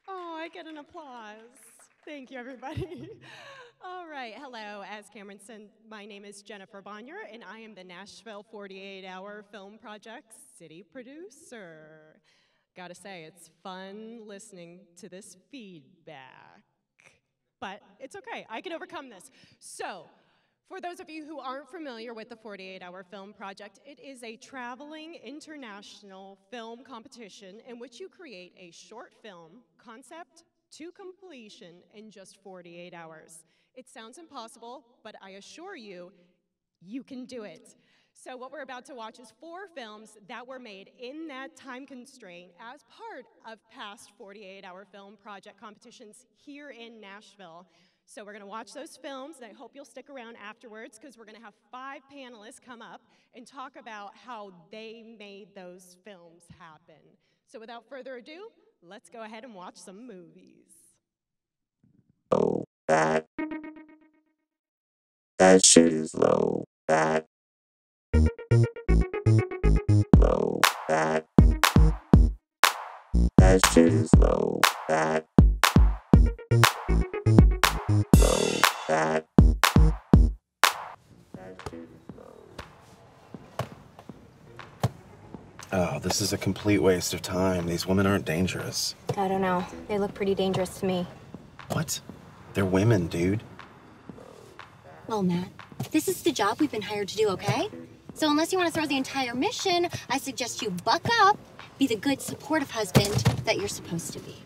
Oh, I get an applause. Thank you, everybody. All right, hello. As Cameron said, my name is Jennifer Bonyer, and I am the Nashville 48-Hour Film Project city producer. Gotta say, it's fun listening to this feedback. But it's okay, I can overcome this. So, for those of you who aren't familiar with the 48-Hour Film Project, it is a traveling international film competition in which you create a short film concept to completion in just 48 hours. It sounds impossible, but I assure you, you can do it. So what we're about to watch is 4 films that were made in that time constraint as part of past 48-hour film project competitions here in Nashville. So we're gonna watch those films, and I hope you'll stick around afterwards because we're gonna have 5 panelists come up and talk about how they made those films happen. So without further ado, let's go ahead and watch some movies. Low fat. That shit is low fat. Low fat. That shit is low fat. Low fat. That shit is low. Oh, this is a complete waste of time. These women aren't dangerous. I don't know. They look pretty dangerous to me. What? They're women, dude. Well, Matt, this is the job we've been hired to do, okay? So unless you want to throw the entire mission, I suggest you buck up, be the good, supportive husband that you're supposed to be.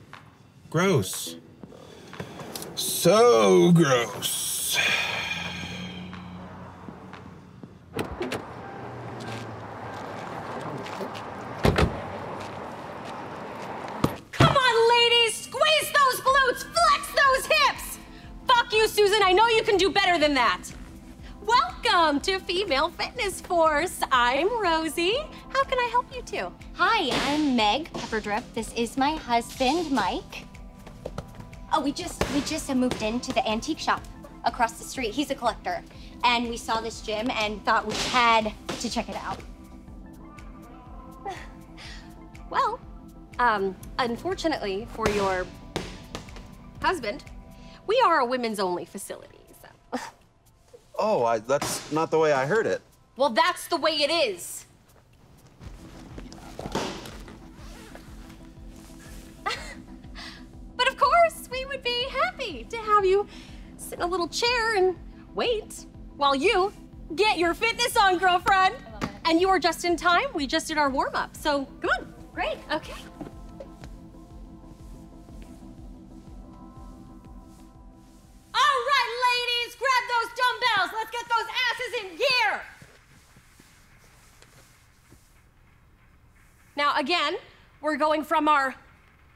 Gross. So gross. Come on, ladies! Squeeze those glutes! Flex those hips! Fuck you, Susan. I know you can do better than that. Welcome to Female Fitness Force. I'm Rosie. How can I help you two? Hi, I'm Meg Pepperdrip. This is my husband, Mike. Oh, we just moved into the antique shop across the street. He's a collector. And we saw this gym and thought we had to check it out. Well, unfortunately for your husband, we are a women's only facility, so. Oh, that's not the way I heard it. Well, that's the way it is. But of course, we would be happy to have you sit in a little chair and wait while you get your fitness on, girlfriend. And you are just in time. We just did our warm-up, so come on. Great. Okay. All right, ladies, grab those dumbbells. Let's get those asses in gear. Now, again, we're going from our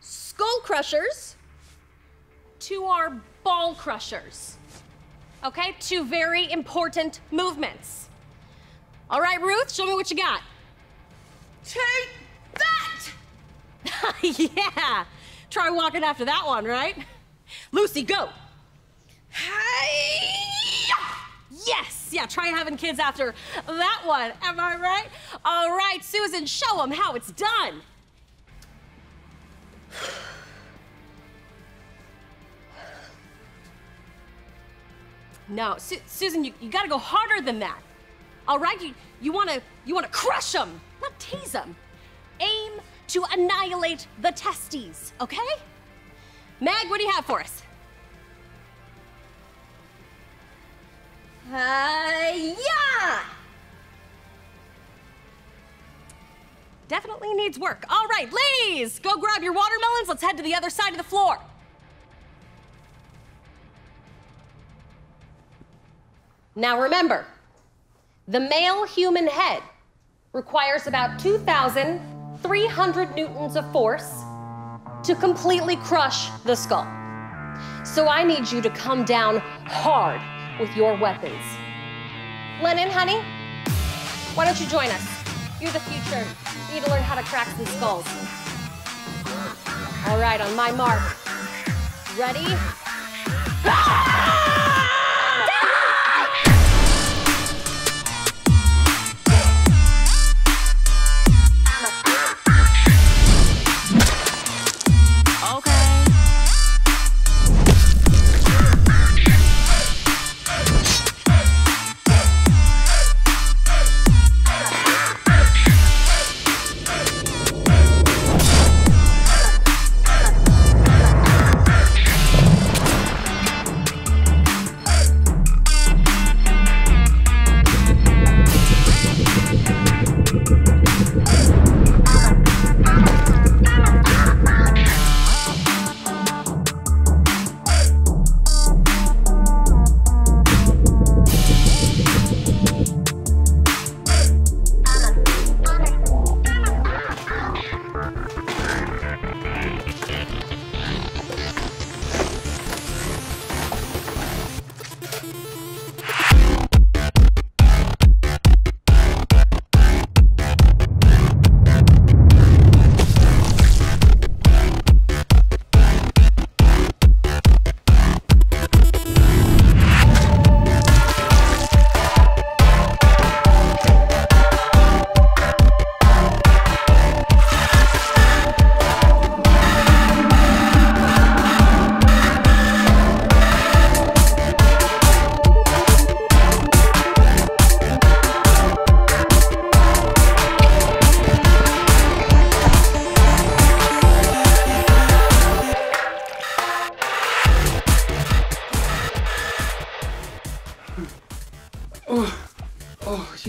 skull crushers to our ball crushers. Okay, 2 very important movements. All right, Ruth, show me what you got. Take that! Yeah, try walking after that one, right? Lucy, go. Yes, yeah, try having kids after that one, am I right? All right, Susan, show them how it's done. No, Susan, you gotta go harder than that. All right, you wanna crush them, not tease them. Aim to annihilate the testes, okay? Mag, what do you have for us? Yeah! Definitely needs work. All right, ladies, go grab your watermelons. Let's head to the other side of the floor. Now remember, the male human head requires about 2,300 newtons of force to completely crush the skull. So I need you to come down hard with your weapons. Lennon, honey, why don't you join us? You're the future. You need to learn how to crack some skulls. All right, on my mark. Ready? Okay.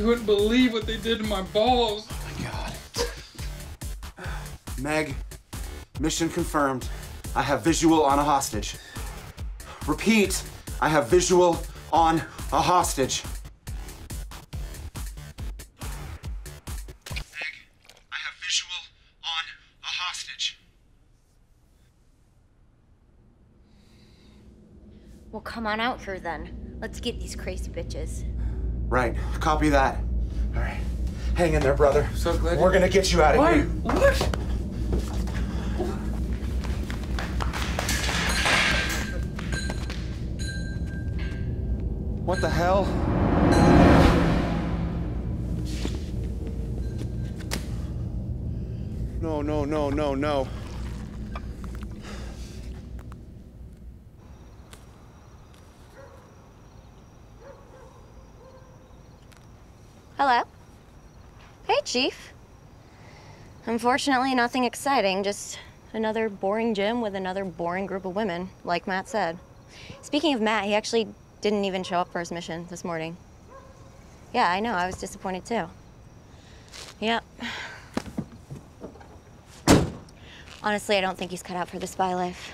You wouldn't believe what they did to my balls. Oh my God. Meg, mission confirmed. I have visual on a hostage. Repeat, I have visual on a hostage. Meg, I have visual on a hostage. Well, come on out here then. Let's get these crazy bitches. Right, copy that. All right, hang in there, brother. So glad We're gonna get you out of here. What? What the hell? No, no, no, no, no. Hello? Hey, Chief. Unfortunately, nothing exciting, just another boring gym with another boring group of women, like Matt said. Speaking of Matt, he actually didn't even show up for his mission this morning. Yeah, I know, I was disappointed too. Yep. Honestly, I don't think he's cut out for the spy life.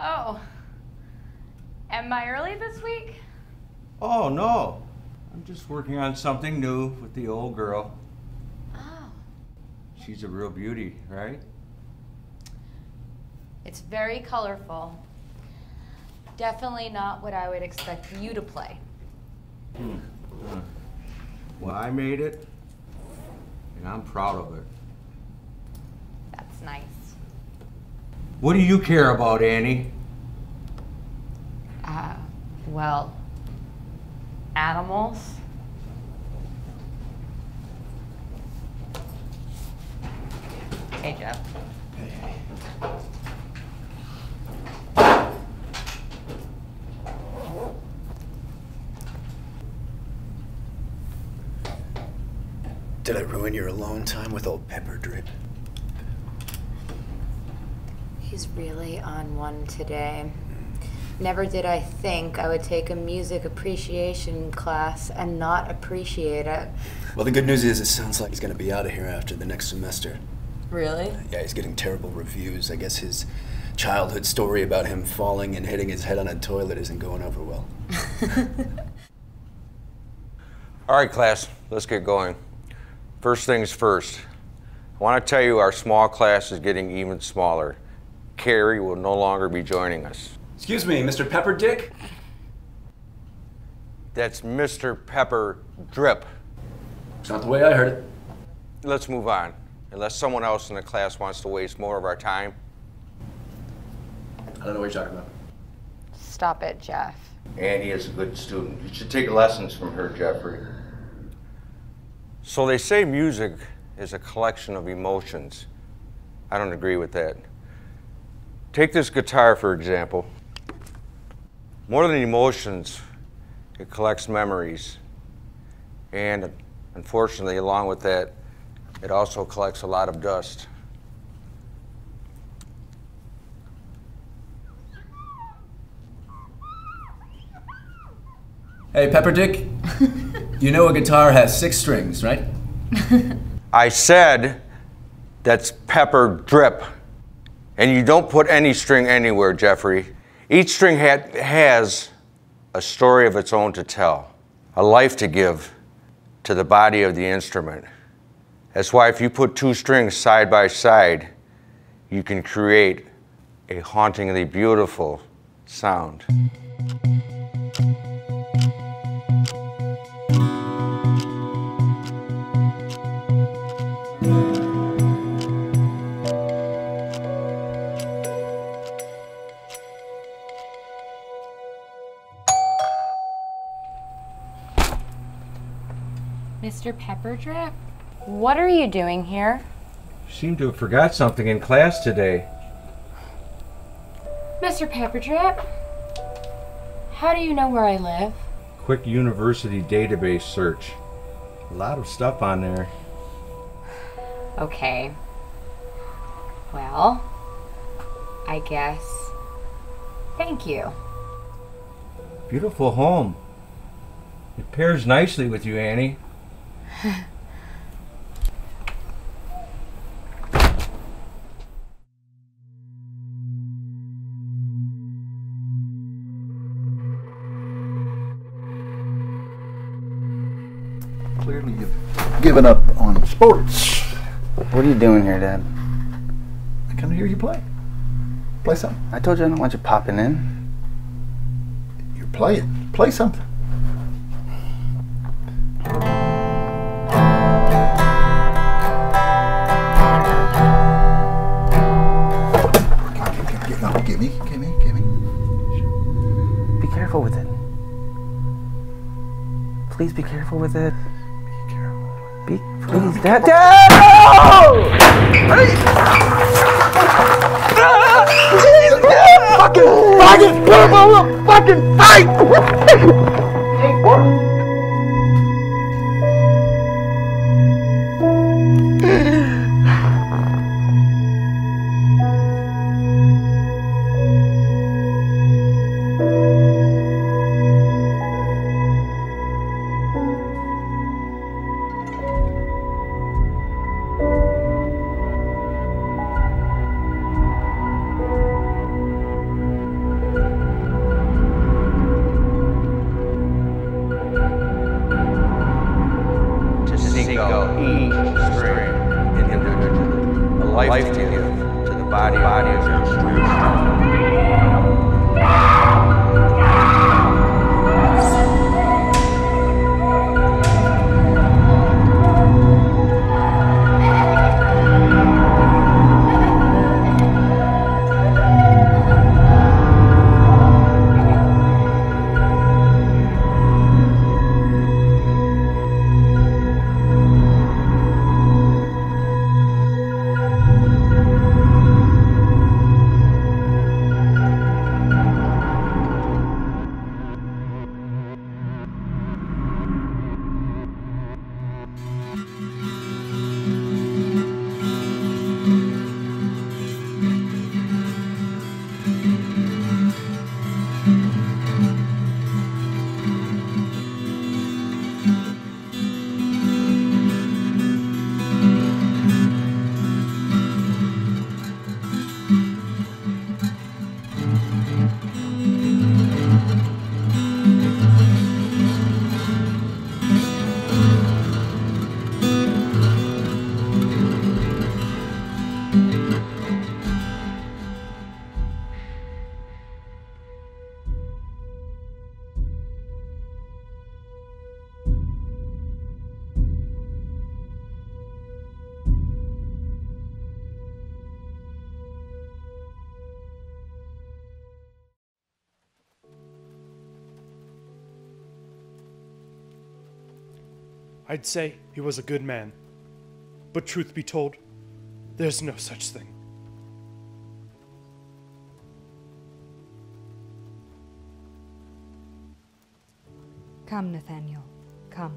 Oh, am I early this week? Oh, no. I'm just working on something new with the old girl. Oh. She's a real beauty, right? It's very colorful. Definitely not what I would expect you to play. Well, I made it, and I'm proud of it. That's nice. What do you care about, Annie? Well, animals. Hey, Jeff. Did I ruin your alone time with old Pepper Drip? He's really on one today. Never did I think I would take a music appreciation class and not appreciate it. Well, the good news is it sounds like he's gonna be out of here after the next semester. Really? Yeah, he's getting terrible reviews. I guess his childhood story about him falling and hitting his head on a toilet isn't going over well. All right, class, let's get going. First things first. I want to tell you our small class is getting even smaller. Carrie will no longer be joining us. Excuse me, Mr. Pepper Dick? That's Mr. Pepper Drip. It's not the way I heard it. Let's move on, unless someone else in the class wants to waste more of our time. I don't know what you're talking about. Stop it, Jeff. Annie is a good student. You should take lessons from her, Jeffrey. So they say music is a collection of emotions. I don't agree with that. Take this guitar, for example. More than emotions, it collects memories. And unfortunately, along with that, it also collects a lot of dust. Hey, Pepperdick, you know a guitar has 6 strings, right? I said that's pepper drip. And you don't put any string anywhere, Jeffrey. Each string has a story of its own to tell, a life to give to the body of the instrument. That's why if you put 2 strings side by side, you can create a hauntingly beautiful sound. Mr. Pepperdrip, what are you doing here? You seem to have forgot something in class today. Mr. Pepperdrip, how do you know where I live? Quick university database search. A lot of stuff on there. Okay. Well, I guess. Thank you. Beautiful home. It pairs nicely with you, Annie. Clearly you've given up on sports. What are you doing here, Dad? I come to hear you play. Play something. I told you I don't want you popping in. You're playing. Play something. Give me. Be careful with it. Please be careful with it. Be careful. Please, Dad. No! Fucking fight! Life to give to the body of your instrument. I'd say he was a good man. But truth be told, there's no such thing. Come, Nathaniel, come.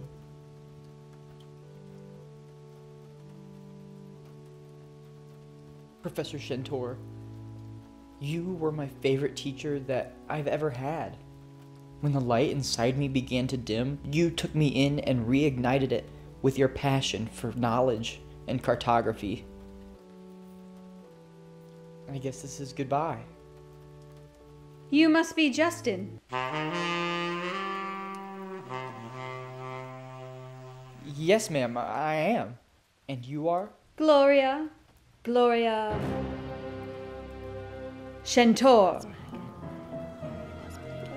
Professor Shentor, you were my favorite teacher that I've ever had. When the light inside me began to dim, you took me in and reignited it with your passion for knowledge and cartography. I guess this is goodbye. You must be Justin. Yes, ma'am, I am. And you are? Gloria. Shentor.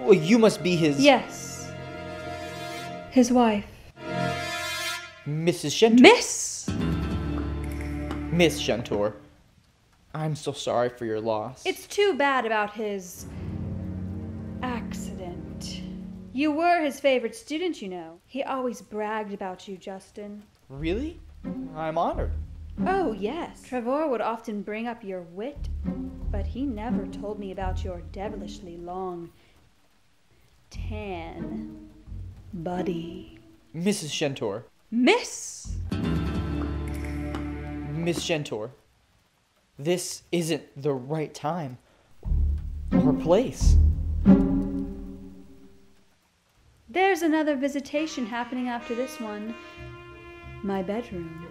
Well, you must be his... Yes. His wife. Mrs. Shentor. Miss Shentor. I'm so sorry for your loss. It's too bad about his accident. You were his favorite student, you know. He always bragged about you, Justin. Really? I'm honored. Oh, yes. Trevor would often bring up your wit, but he never told me about your devilishly long tan body. Mrs. Shentor. Miss Shentor. This isn't the right time or place. There's another visitation happening after this one. My bedroom.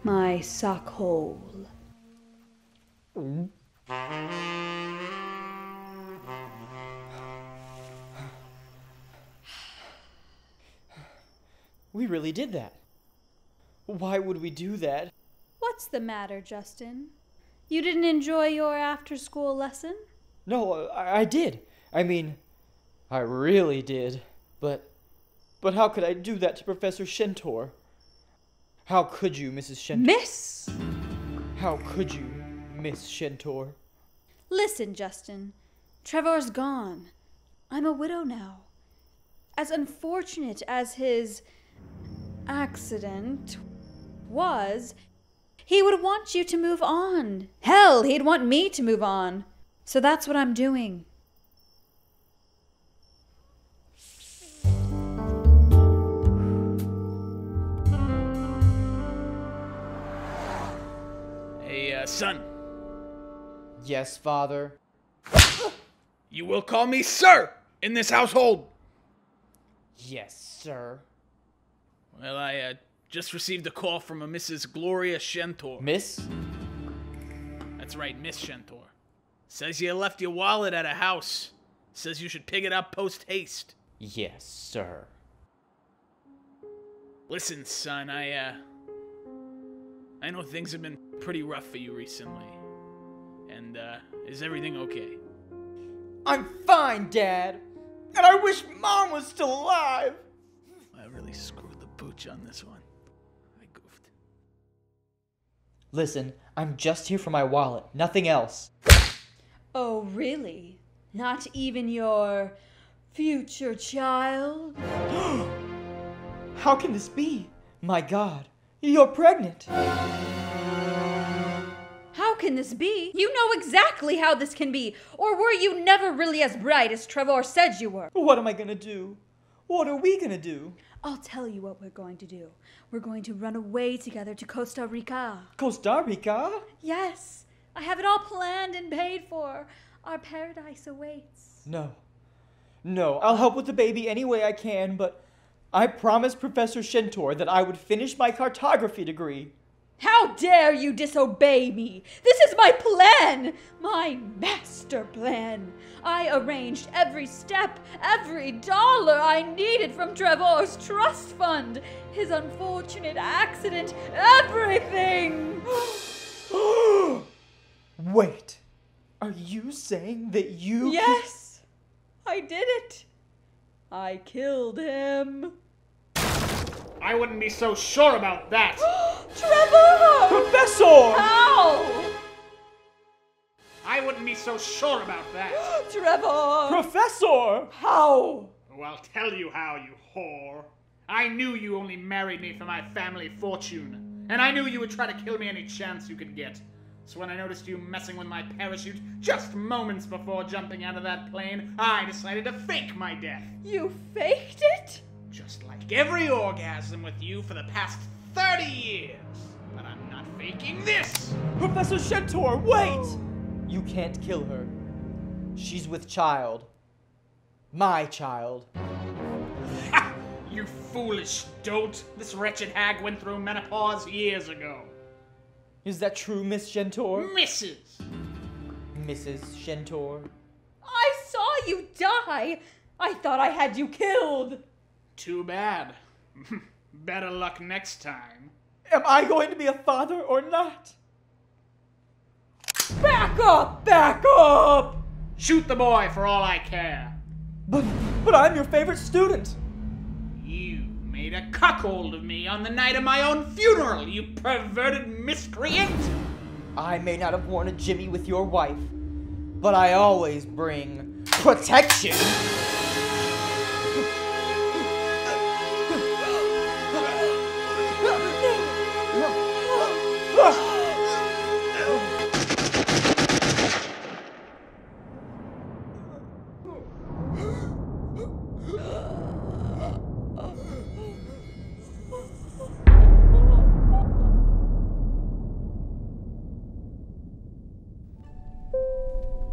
My sock hole. We really did that. Why would we do that? What's the matter, Justin? You didn't enjoy your after-school lesson? No, I did. I mean, I really did. But how could I do that to Professor Shentor? How could you, Mrs. Shentor? Miss! How could you, Miss Shentor? Listen, Justin. Trevor's gone. I'm a widow now. As unfortunate as his accident was, he would want you to move on. Hell, he'd want me to move on. So that's what I'm doing. Hey, son. Yes, Father. You will call me sir in this household. Yes, sir. Well, I just received a call from a Mrs. Gloria Shentor. Miss? That's right, Miss Shentor. Says you left your wallet at a house. Says you should pick it up post-haste. Yes, sir. Listen, son, I know things have been pretty rough for you recently. And, is everything okay? I'm fine, Dad. And I wish Mom was still alive. I really screwed the pooch on this one. I goofed. Listen, I'm just here for my wallet, nothing else. Oh, really? Not even your future child? How can this be? My God, you're pregnant. How can this be? You know exactly how this can be. Or were you never really as bright as Trevor said you were? What am I gonna do? What are we gonna do? I'll tell you what we're going to do. We're going to run away together to Costa Rica. Costa Rica? Yes. I have it all planned and paid for. Our paradise awaits. No, I'll help with the baby any way I can, but I promised Professor Shentor that I would finish my cartography degree. How dare you disobey me? This is my plan! My master plan. I arranged every step, every dollar I needed from Trevor's trust fund, his unfortunate accident, everything! Wait, are you saying that you... Yes, I did it. I killed him. I wouldn't be so sure about that. Trevor! Professor! How? I wouldn't be so sure about that. Trevor! Professor! How? Oh, I'll tell you how, you whore. I knew you only married me for my family fortune. And I knew you would try to kill me any chance you could get. So when I noticed you messing with my parachute just moments before jumping out of that plane, I decided to fake my death. You faked it? Just like every orgasm with you for the past 30 years. But I'm not faking this! Professor Shentor, wait! You can't kill her. She's with child. My child. You foolish dolt. This wretched hag went through menopause years ago. Is that true, Miss Shentor? Mrs. Mrs. Shentor? I saw you die! I thought I had you killed! Too bad. Better luck next time. Am I going to be a father or not? Back up! Back up! Shoot the boy for all I care. But I'm your favorite student. You made a cuckold of me on the night of my own funeral, you perverted miscreant! I may not have worn a jimmy with your wife, but I always bring protection.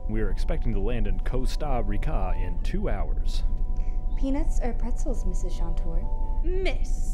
We are expecting to land in Costa Rica in 2 hours. Peanuts or pretzels, Mrs. Shentor? Miss.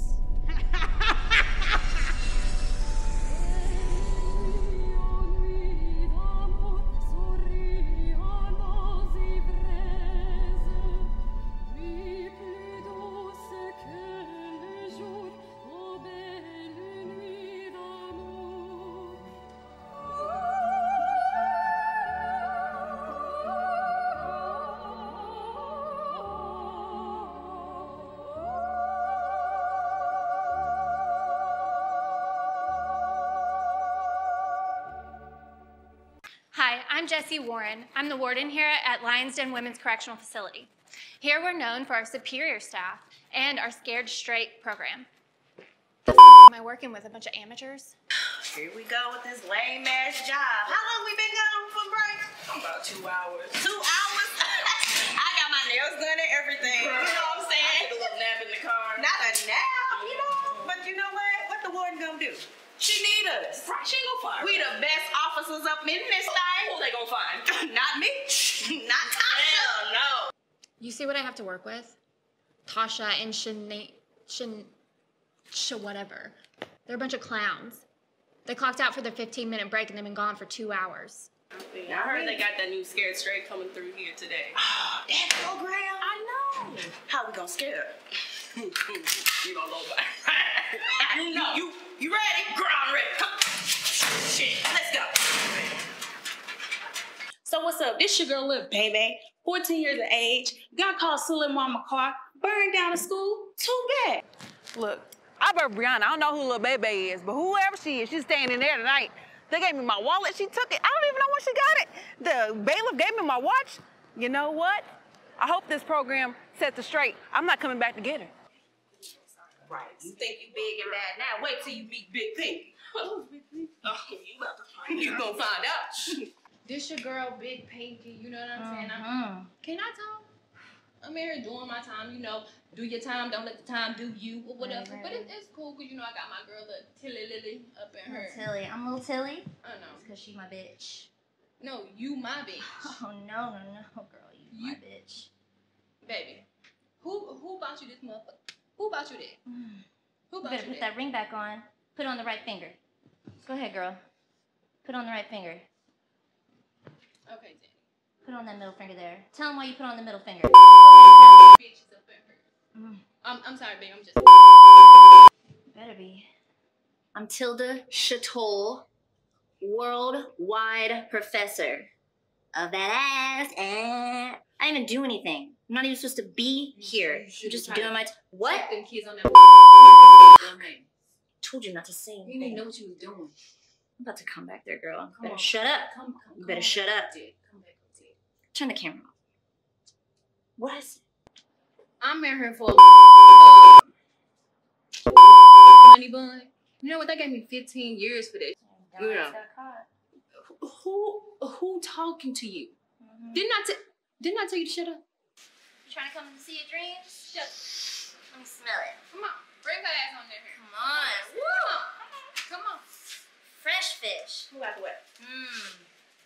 Hi, I'm Jessie Warren. I'm the warden here at Lions Den Women's Correctional Facility. Here we're known for our superior staff and our Scared Straight program. The f am I working with, a bunch of amateurs? Here we go with this lame ass job. How long we been gone for break? About 2 hours. 2 hours? I got my nails done and everything. You know what I'm saying? I took a little nap in the car. Not a nap, you know? But you know what? What the warden gonna do? She need us. Right, she ain't gonna find we the best officers up in this thing. Who they gonna find? Not me. Not Tasha. Hell no. You see what I have to work with? Tasha and whatever. They're a bunch of clowns. They clocked out for their 15-minute break and they've been gone for 2 hours. I heard they got that new Scared Straight coming through here today. Oh, that program? I know. How we gonna scare her? You gonna go back. You know. You ready? Girl, I'm ready. Come. Shit, let's go. So what's up? This your girl, Lil Baby, 14 years of age. Got caught stealing mama car, burned down the school. Too bad. Look, I bet Brianna, I don't know who Lil Baby is, but whoever she is, she's staying in there tonight. They gave me my wallet, she took it. I don't even know when she got it. The bailiff gave me my watch. You know what? I hope this program sets her straight. I'm not coming back to get her. Right. You think you big and bad now. Wait till you meet Big Pinky. Who's Big Pinky? Oh, you about to find out. You gonna find out. This your girl, Big Pinky. You know what I'm saying? Can I talk? I'm in here doing my time, you know. Do your time, don't let the time do you, or whatever. Right. But it's cool, because, you know, I got my girl, the Tilly Lily, up in her. Tilly. I'm little Tilly? I know. It's because she my bitch. No, you my bitch. Oh, no, girl. You my bitch. Baby, who bought you this motherfucker? Who bought you that? Who You bought better you put that? that ring back on. Put it on the right finger. Go ahead, girl. Put it on the right finger. Okay, Daddy. Put it on that middle finger there. Tell him why you put on the middle finger. Bitches up in her. I'm sorry, babe. I'm just. Better be. I'm Tilda Chatoll, worldwide professor of that ass. I didn't even do anything. I'm not even supposed to be here. I'm just doing my what? Them kids on that. Told you not to say You anything. didn't know what you was doing. I'm about to come back there, girl. Come Better on. shut up. Come You better on. shut up. Come back, Dad. Turn the camera off. What is it? I'm in here for a money bun. You know what? They gave me 15 years for this. You know. Who talking to you? Didn't I tell you to shut up? You trying to come and see your dreams? Shut up. Let me smell it. Come on. Bring her ass on there. Come on. Come on. Fresh fish. Who out the way?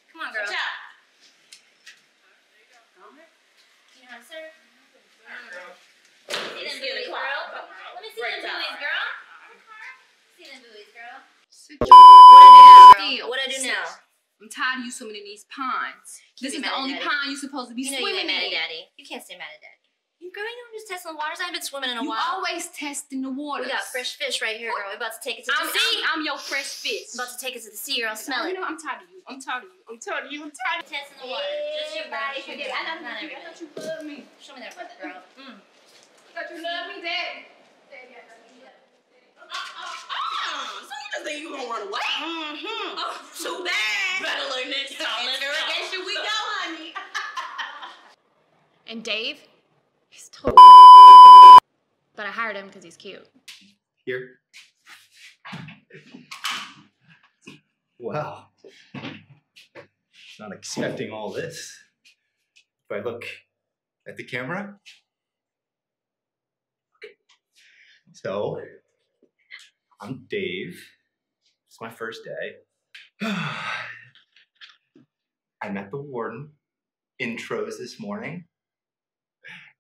Come on, girl. Watch out. You know how to serve? tired of you swimming in these ponds. This is Keep it the mad at only Daddy. pond you're supposed to be You know you swimming ain't mad at in. Daddy. You can't stay mad at Daddy. You girl, you know I'm just testing the waters. I haven't been swimming in a You while. always testing the waters. We got fresh fish right here, girl. We're about to take it to the sea. I'm your fresh fish. About to take it to the sea, girl. Smell it. You know, I'm tired of you. I'm tired of you. I'm tired of you. I'm tired of Testing the water. Just your body. Everybody. I Not everybody. thought you loved me. Show me that butt, girl. I thought you loved me, Daddy. So you just think you gonna run away? Too bad. Better learn this time. Interrogation we go, honey. And Dave, he's totally but I hired him because he's cute. Here. Wow. Not expecting all this. If I look at the camera. Okay. So, I'm Dave. It's my first day. I met the warden. Intros this morning.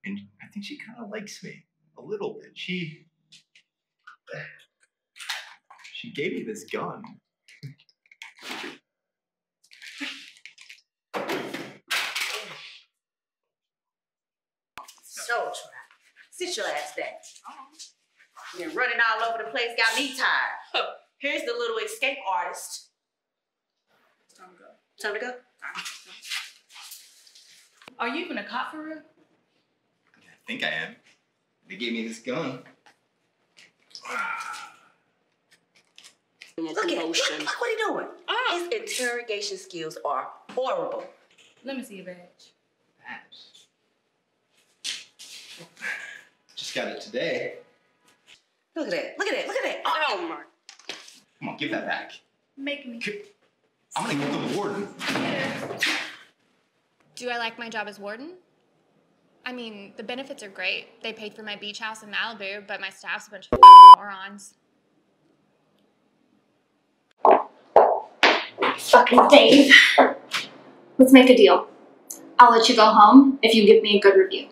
And I think she kind of likes me. A little bit. She gave me this gun. So try. Sit your ass down. You're running all over the place, got me tired. Here's the little escape artist. Time to go. Time to go? Are you even a cop for real? I think I am. They gave me this gun. Look at him. Look what he doing. His interrogation skills are horrible. Let me see your badge. Just got it today. Look at that. Look at that. Look at that. Oh my. Come on, give that back. Make me. I'm gonna go to the warden. Do I like my job as warden? I mean, the benefits are great. They paid for my beach house in Malibu, but my staff's a bunch of fucking morons. Fucking Dave. Let's make a deal. I'll let you go home if you give me a good review.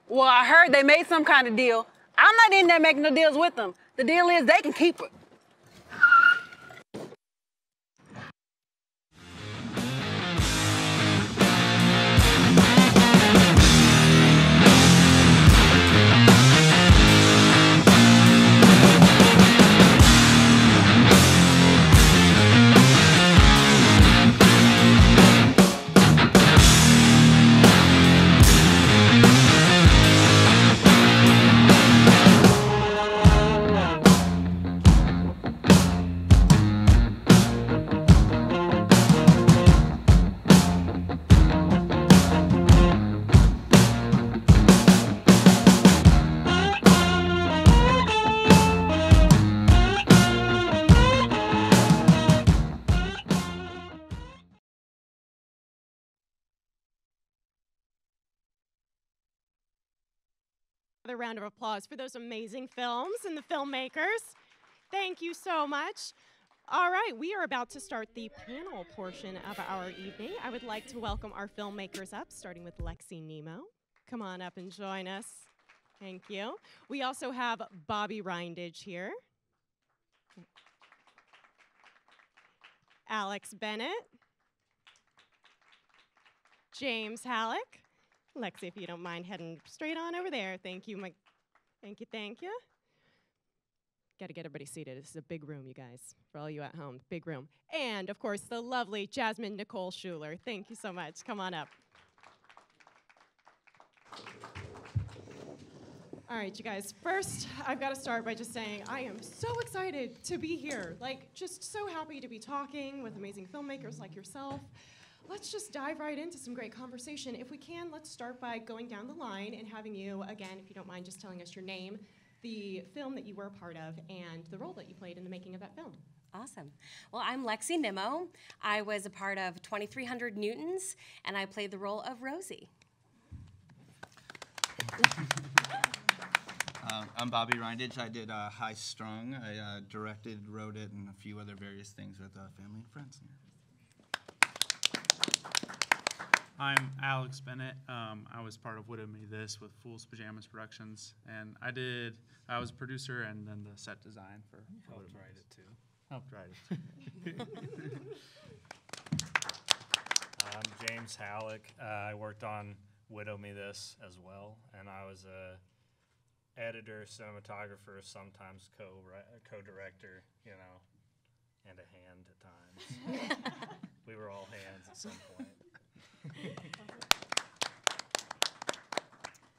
Well, I heard they made some kind of deal. I'm not in there making no deals with them. The deal is they can keep it. Another round of applause for those amazing films and the filmmakers. Thank you so much. All right, we are about to start the panel portion of our evening. I would like to welcome our filmmakers up, starting with Lexi Nemo. Come on up and join us. Thank you. We also have Bobby Rindage here. Alex Bennett. James Halleck. Lexi, if you don't mind heading straight on over there. Thank you, Mike. Thank you, thank you. Got to get everybody seated. This is a big room, you guys. For all you at home, big room. And, of course, the lovely Jasmine Nicole Schuler. Thank you so much. Come on up. All right, you guys. First, I've got to start by just saying I am so excited to be here. Like, just so happy to be talking with amazing filmmakers like yourself. Let's just dive right into some great conversation. If we can, let's start by going down the line and having you, again, if you don't mind, just telling us your name, the film that you were a part of, and the role that you played in the making of that film. Awesome. Well, I'm Lexi Nemo. I was a part of 2300 Newtons, and I played the role of Rosie. I'm Bobby Rindage. I did High Strung. I directed, wrote it, and a few other various things with family and friends. I'm Alex Bennett. I was part of Widow Me This with Fool's Pajamas Productions, and I was a producer and then the set design for Widow Me This. Write it too. I'll try to. I'm James Halleck. I worked on Widow Me This as well, and I was a editor, cinematographer, sometimes co-director, you know, and a hand at times. We were all hands at some point.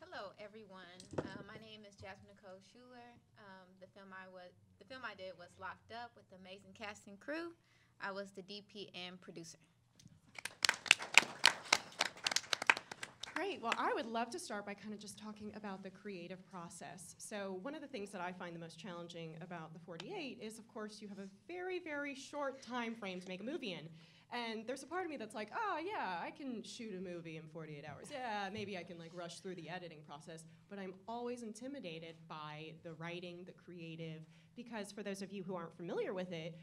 Hello, everyone. My name is Jasmine Nicole Schuler. The film I did was Locked Up with the amazing cast and crew. I was the DP and producer. Great. Well, I would love to start by kind of just talking about the creative process. So one of the things that I find the most challenging about the 48 is, of course, you have a very, very short time frame to make a movie in. And there's a part of me that's like, oh, yeah, I can shoot a movie in 48 hours. Yeah, maybe I can like rush through the editing process. But I'm always intimidated by the writing, the creative, because for those of you who aren't familiar with it,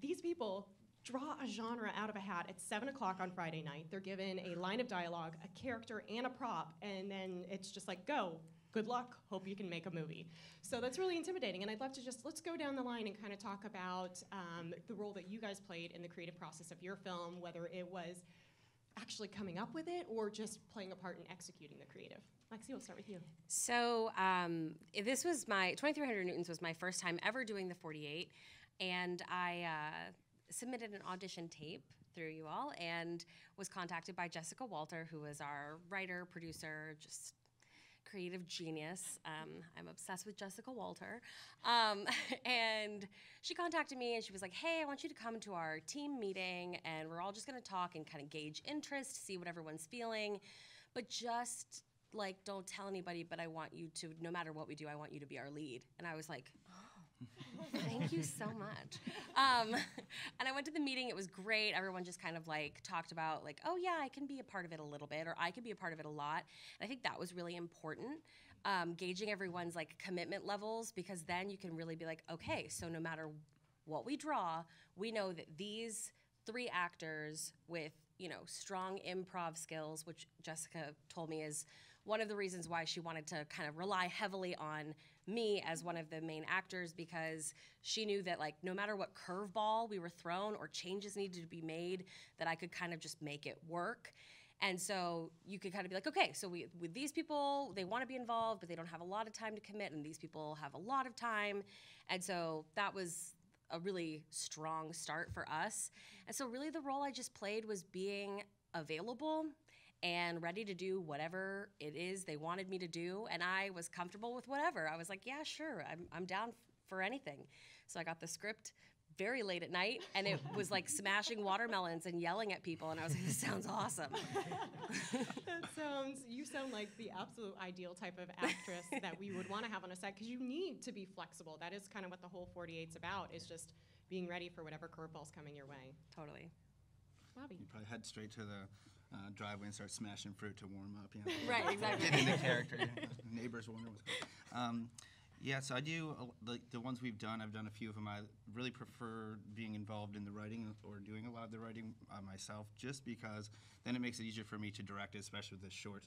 these people draw a genre out of a hat at 7 o'clock on Friday night. They're given a line of dialogue, a character, and a prop, and then it's just like, go. Good luck, hope you can make a movie. So that's really intimidating, and I'd love to let's go down the line and kind of talk about the role that you guys played in the creative process of your film, whether it was actually coming up with it or just playing a part in executing the creative. Lexi, we'll start with you. So this was 2300 Newtons was my first time ever doing the 48, and I submitted an audition tape through you all and was contacted by Jessica Walter, who was our writer, producer, just creative genius. I'm obsessed with Jessica Walter. And she contacted me and she was like, hey, I want you to come to our team meeting and we're all just gonna talk and kind of gauge interest, see what everyone's feeling, but just like, don't tell anybody, but I want you to, no matter what we do, I want you to be our lead. And I was like, thank you so much. And I went to the meeting, it was great. Everyone just kind of like talked about like, oh yeah, I can be a part of it a little bit, or I can be a part of it a lot. And I think that was really important, gauging everyone's like commitment levels, because then you can really be like, okay, so no matter what we draw, we know that these 3 actors with, you know, strong improv skills, which Jessica told me is one of the reasons why she wanted to kind of rely heavily on me as one of the main actors, because she knew that like no matter what curveball we were thrown or changes needed to be made, that I could kind of just make it work. And so you could kind of be like, okay, so with these people, they want to be involved, but they don't have a lot of time to commit, and these people have a lot of time. And so that was a really strong start for us. And so really the role I just played was being available and ready to do whatever it is they wanted me to do, and I was comfortable with whatever. I was like, yeah, sure, I'm down for anything. So I got the script very late at night, and it was like smashing watermelons and yelling at people, and I was like, this sounds awesome. You sound like the absolute ideal type of actress that we would want to have on a set, because you need to be flexible. That is kind of what the whole 48's about, is just being ready for whatever curveball's coming your way. Totally. Bobby. You probably head straight to the driveway and start smashing fruit to warm up. You know? Right, exactly. Get in the character. Neighbors wonder what's going on. Yeah, so I do, the ones we've done, I've done a few of them. I really prefer being involved in the writing or doing a lot of the writing myself, just because then it makes it easier for me to direct it, especially with the short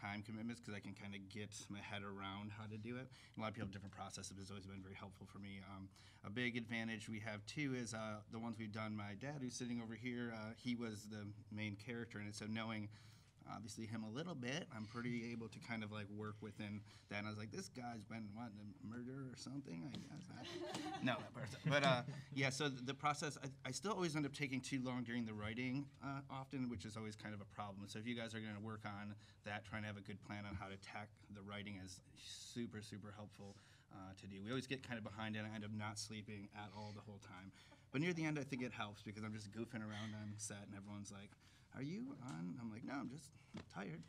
time commitments, because I can kind of get my head around how to do it. A lot of people have different processes, but it's always been very helpful for me. A big advantage we have too is the ones we've done, my dad who's sitting over here, he was the main character in it, so knowing obviously him a little bit, I'm pretty able to kind of like work within that. And I was like, this guy's been wanting to murder or something, I guess. No, that person. But yeah, so the process, I still always end up taking too long during the writing often, which is always kind of a problem. So if you guys are gonna work on that, trying to have a good plan on how to tack the writing is super, super helpful to do. We always get kind of behind and I end up not sleeping at all the whole time. But near the end, I think it helps because I'm just goofing around on set and everyone's like, are you on? I'm like, no, I'm just tired.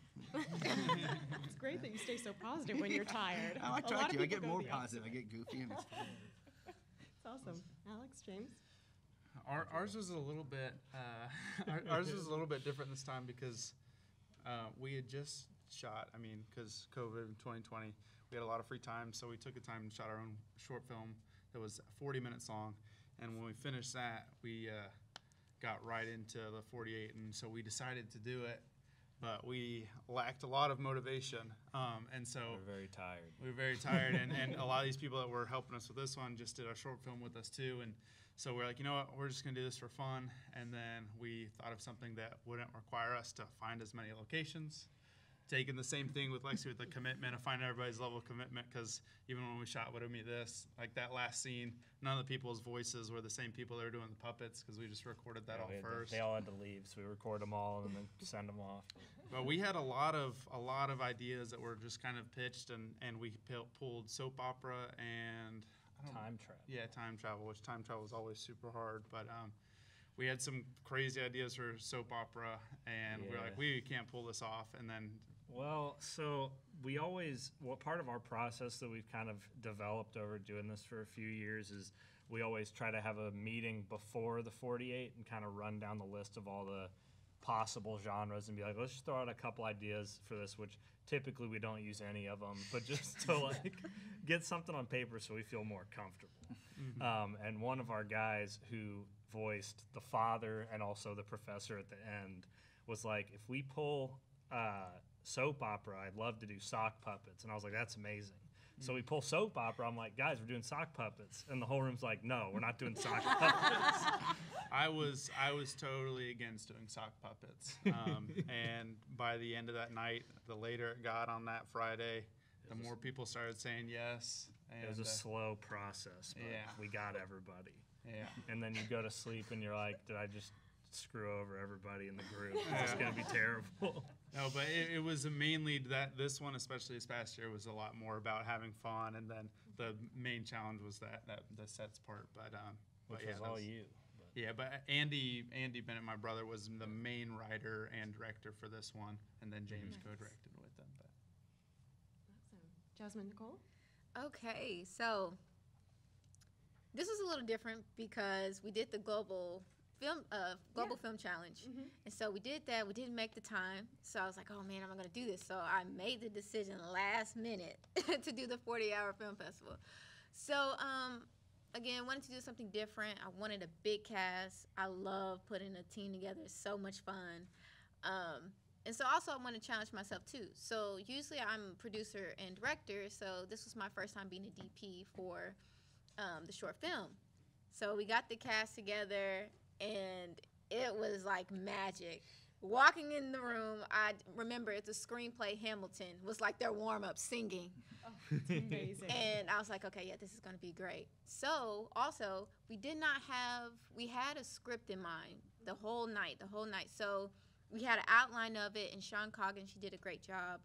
It's great that you stay so positive when you're tired. I try to. I get more positive. I get goofy and it's fun. It's awesome. Alex, James? Ours was a little bit ours was a little bit different this time because we had just shot, because COVID in 2020, we had a lot of free time, so we took the time and shot our own short film that was 40 minutes long. And when we finished that, we got right into the 48, and so we decided to do it but we lacked a lot of motivation, and so We're very tired. We were very tired, and a lot of these people that were helping us with this one just did our short film with us too, and so we're like, you know what, we're just gonna do this for fun, and then we thought of something that wouldn't require us to find as many locations. Taking the same thing with Lexi with the commitment of finding everybody's level of commitment, because even when we shot Widow Me This, like that last scene, none of the people's voices were the same people that were doing the puppets, because we just recorded that all first. They all had to leave, so we record them all and then send them off. But we had a lot of ideas that were just kind of pitched, and we pulled soap opera and Time travel. Yeah, time travel, which time travel is always super hard. But we had some crazy ideas for soap opera, and we were like, we can't pull this off. And then Well, so we always, part of our process that we've kind of developed over doing this for a few years is we always try to have a meeting before the 48 and kind of run down the list of all the possible genres and be like, let's just throw out a couple ideas for this, which typically we don't use any of them, but just to like get something on paper so we feel more comfortable. And one of our guys who voiced the father and also the professor at the end was like, if we pull soap opera, I'd love to do sock puppets. And I was like, that's amazing. So we pull soap opera. I'm like, guys, we're doing sock puppets. And the whole room's like, no, we're not doing sock puppets. I was totally against doing sock puppets. And by the end of that night, the later it got on that Friday, the more people started saying yes. And It was a slow process, but we got everybody. Yeah. And then you go to sleep and you're like, did I just screw over everybody in the group? It's going to be terrible. No, but it was mainly that this one, especially this past year, was a lot more about having fun, and then the main challenge was that the sets part. But Which yeah, was that all you. Yeah, but Andy Bennett, my brother, was the main writer and director for this one, and then James co-directed with them. But. Awesome. Jasmine Nicole? Okay, so this was a little different because we did the global film challenge, and so we did that. We didn't make the time, so I was like, oh man, I'm gonna do this. So I made the decision last minute to do the 40-hour film festival. So again, wanted to do something different. I wanted a big cast. I love putting a team together. It's so much fun. And so also I want to challenge myself too. So usually I'm a producer and director, so this was my first time being a DP for the short film. So we got the cast together, and it was like magic. Walking in the room, I remember it's a screenplay. Hamilton was like their warm-up singing. Oh, it's amazing. And I was like, okay, yeah, this is going to be great. So also, we had a script in mind the whole night. So we had an outline of it, and Sean Coggin, she did a great job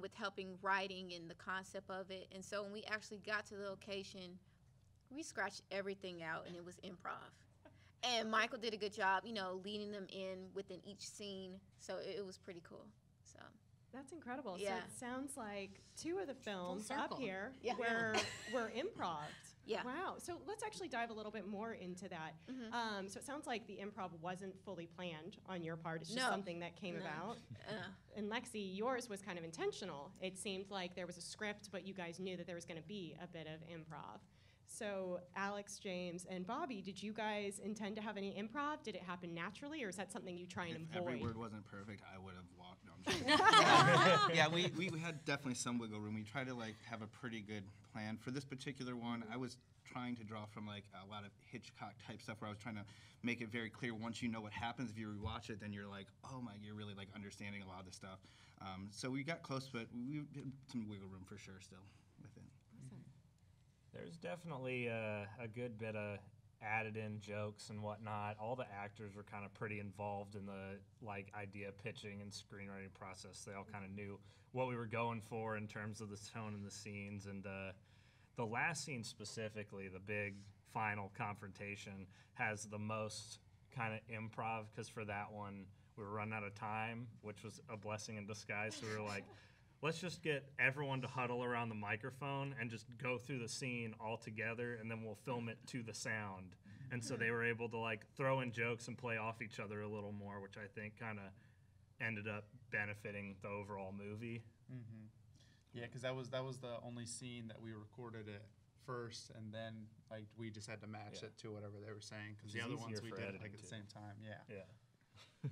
with helping writing and the concept of it. And so when we actually got to the location, we scratched everything out, and it was improv. And Michael did a good job, leading them in within each scene. So it was pretty cool. So that's incredible. Yeah. So it sounds like 2 of the films up circle. here Yeah. were improv. Yeah. Wow. So let's actually dive a little bit more into that. So it sounds like the improv wasn't fully planned on your part. It's just No. something that came about. And Lexi, yours was kind of intentional. It seemed like there was a script, but you guys knew that there was going to be a bit of improv. So Alex, James, and Bobby, did you guys intend to have any improv? Did it happen naturally, or is that something you try and If avoid? every word wasn't perfect, I would have walked. No, I'm joking. Yeah, we had definitely some wiggle room. We tried to have a pretty good plan. For this particular one, I was trying to draw from a lot of Hitchcock type stuff, where I was trying to make it very clear once you know what happens. If you rewatch it, then you're like, oh my, you're really understanding a lot of this stuff. So we got close, but we had some wiggle room for sure still with it. There's definitely a good bit of added in jokes and whatnot. All the actors were kind of pretty involved in the idea pitching and screenwriting process. They all kind of knew what we were going for in terms of the tone and the scenes. And the last scene specifically, the big final confrontation, has the most kind of improv, because for that one we were running out of time, which was a blessing in disguise. So we were like, let's just get everyone to huddle around the microphone and just go through the scene all together, and then we'll film it to the sound. And so they were able to throw in jokes and play off each other a little more, which I think kind of ended up benefiting the overall movie. Mm-hmm. Yeah, because that was the only scene that we recorded it first, and then we just had to match it to whatever they were saying, because the other ones we did at the same time. Yeah.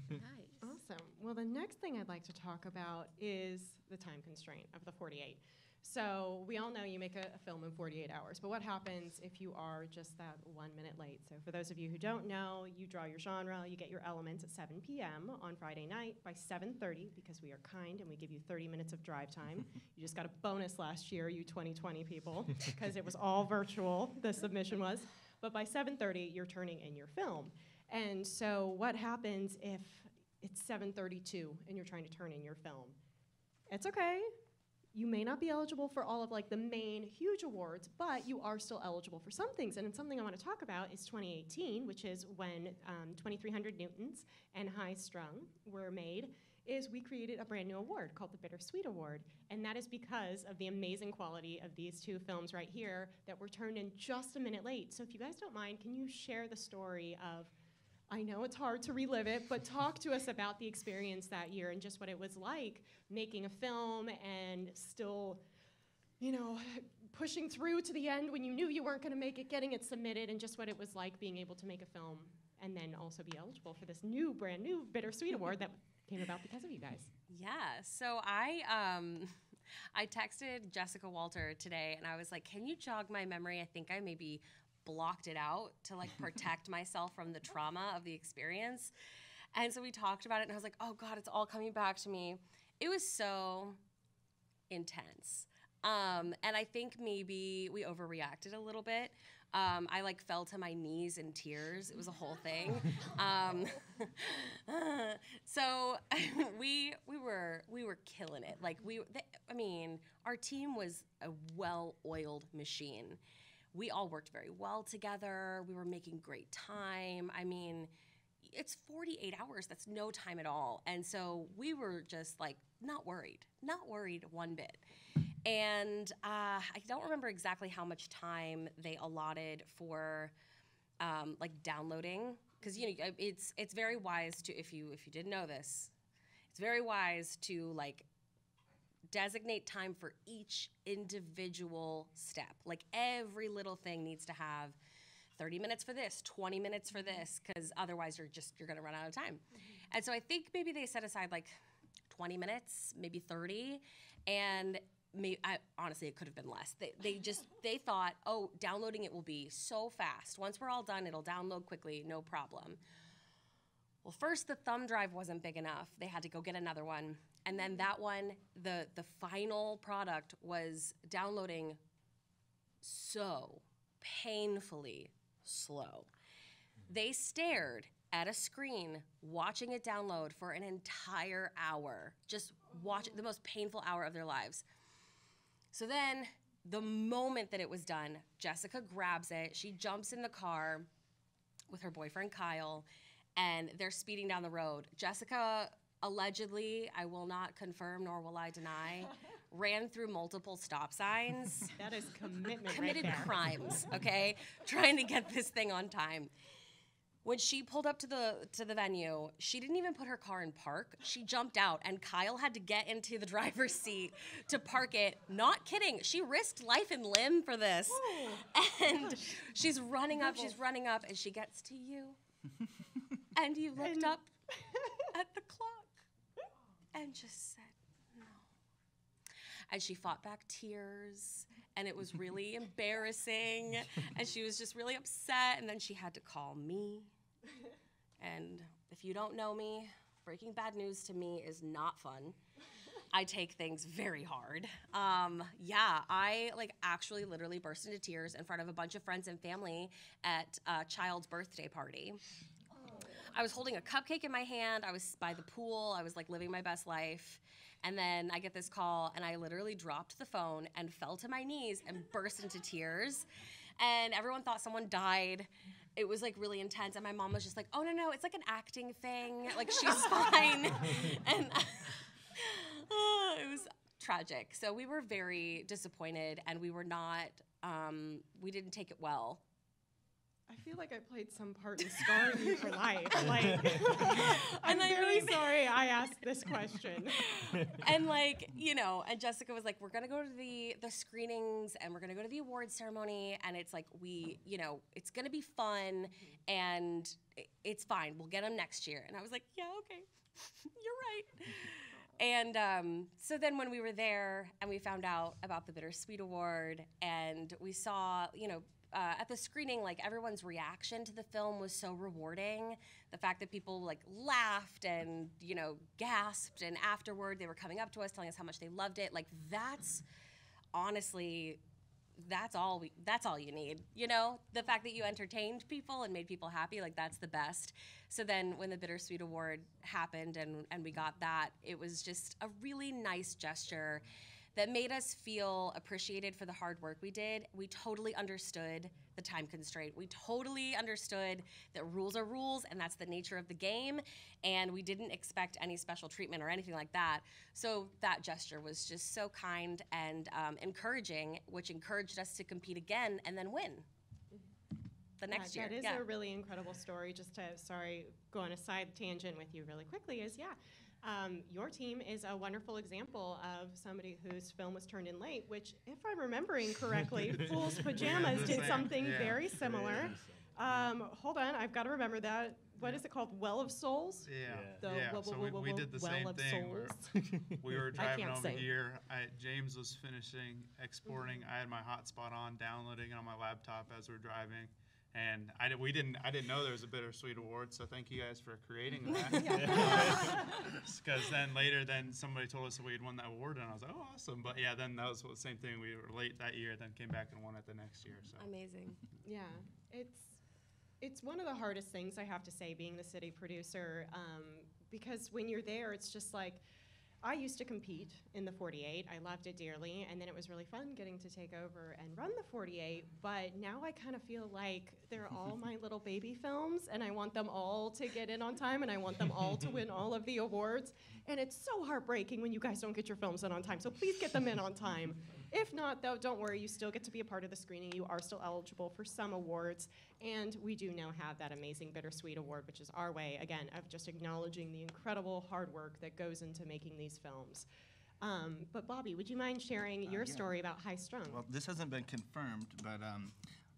Nice. Awesome. Awesome. Well, the next thing I'd like to talk about is the time constraint of the 48. So we all know you make a film in 48 hours, but what happens if you are just that 1 minute late? So for those of you who don't know, you draw your genre, you get your elements at 7 p.m. on Friday night. By 7:30, because we are kind and we give you 30 minutes of drive time, you just got a bonus last year, you 2020 people, because it was all virtual, the submission was. But by 7:30, you're turning in your film. And so what happens if it's 7:32 and you're trying to turn in your film? It's okay. You may not be eligible for all of like the main huge awards, but you are still eligible for some things. And something I want to talk about is 2018, which is when 2300 Newtons and High Strung were made, is we created a brand new award called the Bittersweet Award. And that is because of the amazing quality of these two films right here that were turned in just a minute late. So if you guys don't mind, can you share the story of, I know it's hard to relive it, but talk to us about the experience that year and just what it was like making a film and still, you know, pushing through to the end when you knew you weren't going to make it, getting it submitted, and just what it was like being able to make a film and then also be eligible for this new, brand new Bittersweet Award that came about because of you guys. Yeah, so I texted Jessica Walter today and I was like, can you jog my memory? I think I maybe blocked it out to like protect myself from the trauma of the experience. And so we talked about it and I was like, oh God, it's all coming back to me. It was so intense. And I think maybe we overreacted a little bit. I like fell to my knees in tears. It was a whole thing. So we were killing it. Like I mean, our team was a well-oiled machine. We all worked very well together. We were making great time. I mean, it's 48 hours. That's no time at all. And so we were just like not worried one bit. And I don't remember exactly how much time they allotted for like downloading, because you know it's very wise to, if you didn't know this, it's very wise to like designate time for each individual step. Like every little thing needs to have 30 minutes for this, 20 minutes for this, because otherwise you're gonna run out of time. And so I think maybe they set aside like 20 minutes, maybe 30, and honestly, it could have been less. They thought, oh, downloading it will be so fast. Once we're all done, it'll download quickly, no problem. Well, first the thumb drive wasn't big enough. They had to go get another one. And then that one, the final product was downloading so painfully slow. They stared at a screen watching it download for an entire hour, just watch the most painful hour of their lives. So then, the moment that it was done, Jessica grabs it, she jumps in the car with her boyfriend Kyle, and they're speeding down the road. Jessica, allegedly, I will not confirm nor will I deny, ran through multiple stop signs. That is commitment Committed right there. crimes, okay? Trying to get this thing on time. When she pulled up to the venue, she didn't even put her car in park. She jumped out, and Kyle had to get into the driver's seat to park it. Not kidding. She risked life and limb for this. And she's running up, and she gets to you. And you looked up at the clock and just said, no. And she fought back tears, and it was really embarrassing, and she was just really upset, and then she had to call me. And if you don't know me, breaking bad news to me is not fun. I take things very hard. Yeah, I like actually literally burst into tears in front of a bunch of friends and family at a child's birthday party. I was holding a cupcake in my hand. I was by the pool. I was like living my best life. And then I get this call, and I literally dropped the phone and fell to my knees and burst into tears. And everyone thought someone died. It was like really intense. And my mom was just like, oh, no, it's like an acting thing. Like, she's fine. And it was tragic. So we were very disappointed, and we were not, we didn't take it well. I feel like I played some part in scarring you for life. Like, I'm And I very mean- sorry I asked this question. And like, you know, and Jessica was like, we're gonna go to the screenings and we're gonna go to the awards ceremony, and it's like you know, it's gonna be fun and it's fine. We'll get them next year. And I was like, yeah, okay, you're right. And so then when we were there and we found out about the Bittersweet Award and we saw, you know, at the screening, like everyone's reaction to the film was so rewarding. The fact that people like laughed and, you know, gasped, and afterward they were coming up to us telling us how much they loved it. Like that's honestly, that's all you need. You know, the fact that you entertained people and made people happy, like that's the best. So then when the Bittersweet Award happened and we got that, it was just a really nice gesture that made us feel appreciated for the hard work we did. We totally understood the time constraint. We totally understood that rules are rules, and that's the nature of the game, and we didn't expect any special treatment or anything like that. So that gesture was just so kind and encouraging, which encouraged us to compete again and then win the next year. That is Yeah. a really incredible story. Just to, sorry, go on a side tangent with you really quickly is, your team is a wonderful example of somebody whose film was turned in late, which, if I'm remembering correctly, Fool's Pajamas did something very similar. Hold on, I've got to remember that. What is it called? Well of Souls? So we did the Well same of thing where Souls. we were I driving can't over sing. here. James was finishing exporting. I had my hotspot on, downloading it on my laptop as we're driving. And I didn't know there was a Bittersweet Award, so thank you guys for creating that. Because then later, somebody told us that we had won that award, and I was like, oh, awesome. But yeah, then that was the same thing. We were late that year, then came back and won it the next year. So amazing. Yeah, it's one of the hardest things, I have to say, being the city producer, because when you're there, it's just like, I used to compete in the 48. I loved it dearly, and then it was really fun getting to take over and run the 48, but now I kind of feel like they're all my little baby films, and I want them all to get in on time, and I want them all to win all of the awards, and it's so heartbreaking when you guys don't get your films in on time, so please get them in on time. If not, though, don't worry, you still get to be a part of the screening. You are still eligible for some awards, and we do now have that amazing Bittersweet Award, which is our way, again, of just acknowledging the incredible hard work that goes into making these films. But Bobby, would you mind sharing your story about High Strung? Well, this hasn't been confirmed, but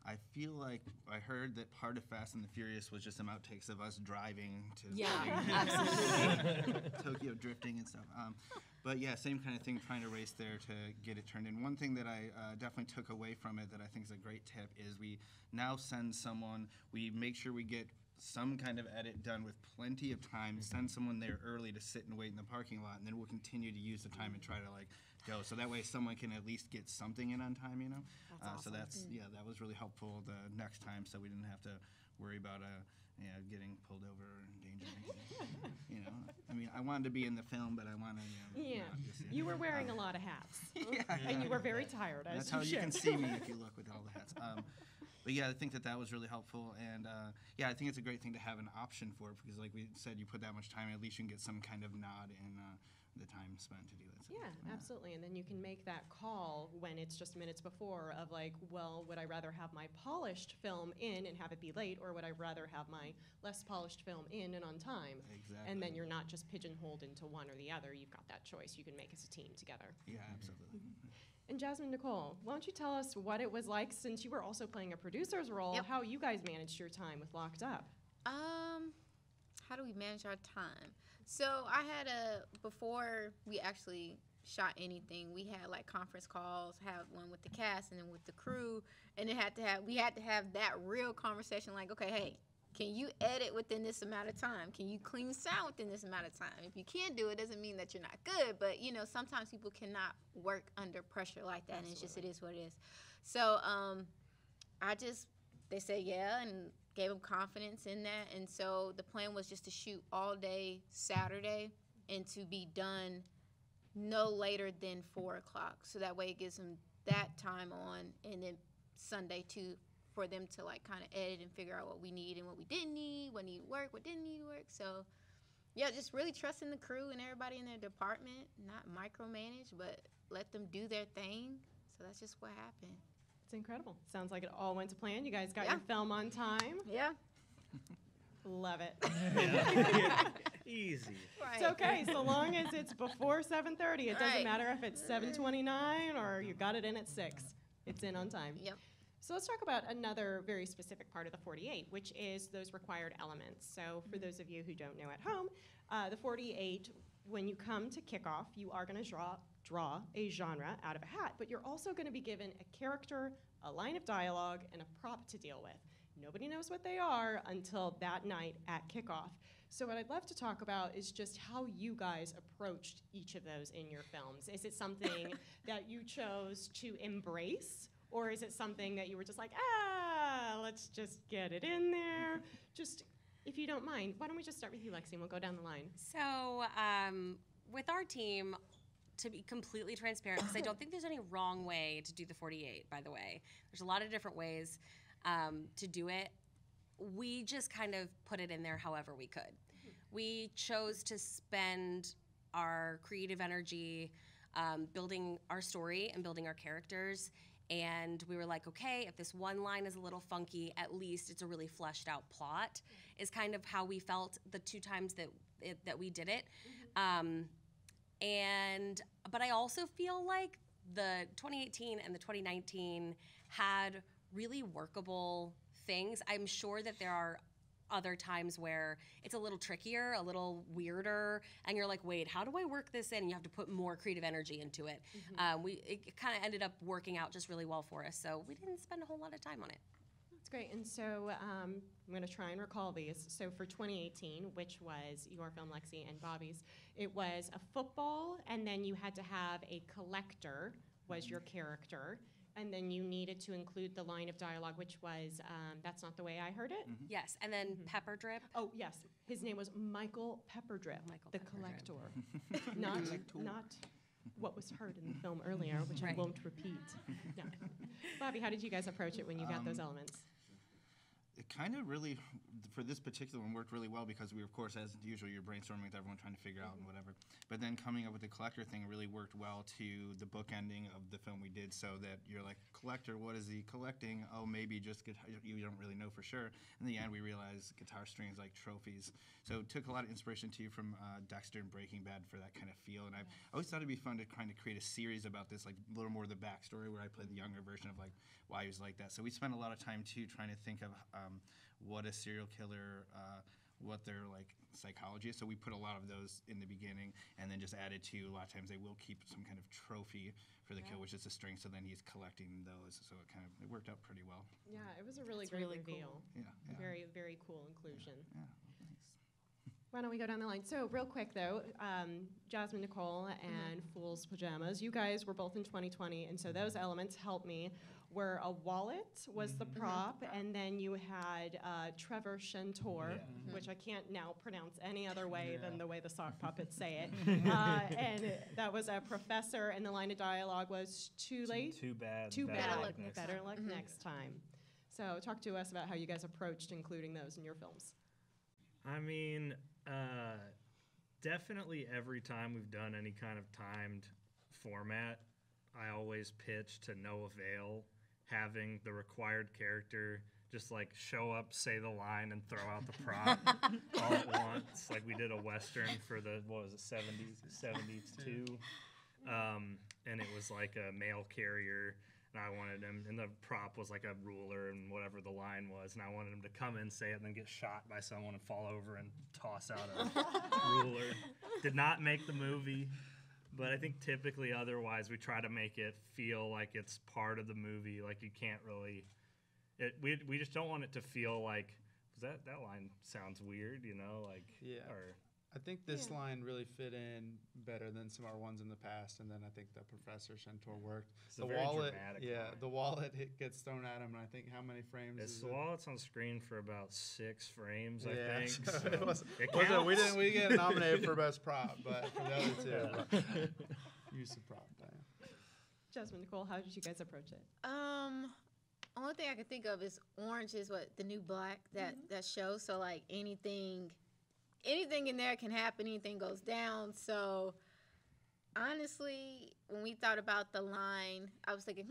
I feel like I heard that part of Fast and the Furious was just some outtakes of us driving to absolutely. Tokyo drifting and stuff. But yeah, same kind of thing, trying to race there to get it turned in. One thing that I definitely took away from it that I think is a great tip is we now send someone, we make sure we get some kind of edit done with plenty of time, send someone there early to sit and wait in the parking lot, and then we'll continue to use the time and try to like go. So that way someone can at least get something in on time, you know? So that's, that was really helpful the next time, so we didn't have to worry about getting pulled over or endangering. You know, I mean, I wanted to be in the film, but I wanted, not just, you were wearing a lot of hats, and you were very tired. As That's how you can see me if you look with all the hats. But yeah, I think that was really helpful, and I think it's a great thing to have an option for, because like we said, you put that much time, at least you can get some kind of nod in the time spent to do it. So, yeah, absolutely. And then you can make that call when it's just minutes before of like, well, would I rather have my polished film in and have it be late, or would I rather have my less polished film in and on time? Exactly. And then you're not just pigeonholed into one or the other. You've got that choice. You can make as a team together. Yeah, absolutely. And Jasmine Nicole, why don't you tell us what it was like, since you were also playing a producer's role, how you guys managed your time with Locked Up? How do we manage our time? So I had before we actually shot anything, we had like conference calls, have one with the cast and then with the crew, and we had to have that real conversation like, okay, hey, can you edit within this amount of time? Can you clean sound within this amount of time? If you can't do it, doesn't mean that you're not good, but you know, sometimes people cannot work under pressure like that, and it's just, it is what it is. So they said yeah, and gave them confidence in that, and so the plan was just to shoot all day Saturday and to be done no later than 4 o'clock, so that way it gives them that time on, and then Sunday too, for them to like kind of edit and figure out what we need and what we didn't need, what needed work, what didn't need work. So yeah, just really trusting the crew and everybody in their department, not micromanage, but let them do their thing. So that's just what happened. It's incredible. Sounds like it all went to plan. You guys got your film on time. Yeah. Love it. Easy. It's okay, so long as it's before 7:30. It doesn't Right. matter if it's 7:29 or you got it in at 6. It's in on time. Yep. So let's talk about another very specific part of the 48, which is those required elements. So for those of you who don't know at home, the 48, when you come to kickoff, you are going to draw a genre out of a hat, but you're also going to be given a character, a line of dialogue, and a prop to deal with. Nobody knows what they are until that night at kickoff. So what I'd love to talk about is just how you guys approached each of those in your films. Is it something that you chose to embrace, or is it something that you were just like, let's just get it in there? Just, if you don't mind, why don't we just start with you, Lexi, and we'll go down the line. So with our team, to be completely transparent, because I don't think there's any wrong way to do the 48, by the way. There's a lot of different ways to do it. We just kind of put it in there however we could. We chose to spend our creative energy building our story and building our characters. And we were like, okay, if this one line is a little funky, at least it's a really fleshed out plot, is kind of how we felt the 2 times that we did it. But I also feel like the 2018 and the 2019 had really workable things. I'm sure that there are other times where it's a little trickier, a little weirder, and you're like, wait, how do I work this in? And you have to put more creative energy into it. It kind of ended up working out just really well for us, so we didn't spend a whole lot of time on it. That's great. And so I'm going to try and recall these. So for 2018, which was your film, Lexi, and Bobby's, it was a football, and then you had to have a collector was your character. And then you needed to include the line of dialogue, which was, that's not the way I heard it. Yes, and then Pepperdrip. Oh, yes. His name was Michael Pepperdrip, the collector. not what was heard in the film earlier, which I won't repeat. No. Bobby, how did you guys approach it when you got those elements? It kind of really, for this particular one, worked really well because we, of course, as usual, you're brainstorming with everyone trying to figure out and whatever. But then coming up with the collector thing really worked well to the bookending of the film we did, so that you're like, collector, what is he collecting? Oh, maybe just guitar, you don't really know for sure. In the end, we realized guitar strings like trophies. So it took a lot of inspiration too from Dexter and Breaking Bad for that kind of feel. And I always thought it'd be fun to kind of create a series about this, like a little more of the backstory, where I play the younger version of like why he was like that. So we spent a lot of time too trying to think of what a serial killer, what their like psychology is. So we put a lot of those in the beginning, and then just added to, a lot of times they will keep some kind of trophy for the kill, which is a string. So then he's collecting those. So it worked out pretty well. Yeah, it was a really That's great really reveal. cool. Yeah. Very, very cool inclusion. Yeah. Why don't we go down the line? So real quick though, Jasmine Nicole and Fool's Pajamas, you guys were both in 2020, and so those elements helped me. Where a wallet was the prop, and then you had Trevor Shentor, which I can't now pronounce any other way than the way the sock puppets say it. And that was a professor, and the line of dialogue was too late? Too bad. Too better bad. luck next Better time. luck next time. So talk to us about how you guys approached including those in your films. I mean, definitely every time we've done any kind of timed format, I always pitch to no avail, having the required character just like show up, say the line, and throw out the prop all at once. Like we did a Western for the, 72. And it was like a mail carrier, and I wanted him, and the prop was like a ruler and whatever the line was, and I wanted him to come in, say it, and then get shot by someone and fall over and toss out a ruler. Did not make the movie, but I think typically otherwise we try to make it feel like it's part of the movie. Like you can't really, we just don't want it to feel like, that line sounds weird, you know, like, or. I think this line really fit in better than some of our ones in the past, and then I think the Professor Shentor worked. It's a very dramatic line. The wallet gets thrown at him, and I think how many frames? The wallet's on screen for about 6 frames, I think. So So it we get nominated for best prop, but for the other two, use the prop. Jasmine Nicole, how did you guys approach it? Only thing I can think of is orange is what the new black that shows. So like anything in there can happen. Anything goes down. So Honestly, when we thought about the line, I was thinking,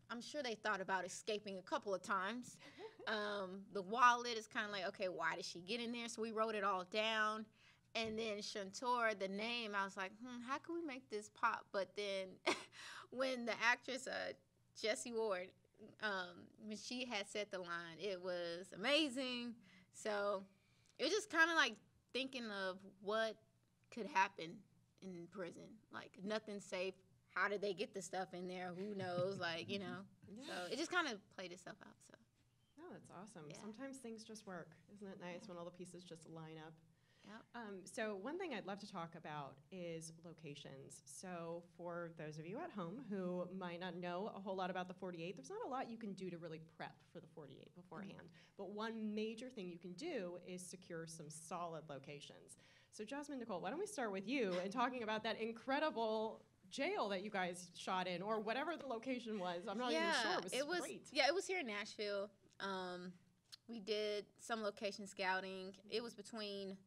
I'm sure they thought about escaping a couple of times. The wallet is kind of like, okay, why did she get in there? So we wrote it all down. And then Shantor, the name, I was like, how can we make this pop? But then when the actress, Jessie Ward, when she had said the line, it was amazing. So it was just kind of like thinking of what could happen in prison. Like, nothing's safe. How did they get the stuff in there? Who knows? Like, you know. Yeah. So it just kind of played itself out. So. No, that's awesome. Yeah. Sometimes things just work. Isn't it nice when all the pieces just line up? Yep. So one thing I'd love to talk about is locations. So for those of you at home who might not know a whole lot about the 48, there's not a lot you can do to really prep for the 48 beforehand. But one major thing you can do is secure some solid locations. So Jasmine Nicole, why don't we start with you and talking about that incredible jail that you guys shot in, or whatever the location was. I'm not even sure. It was great. Yeah, it was here in Nashville. We did some location scouting. It was between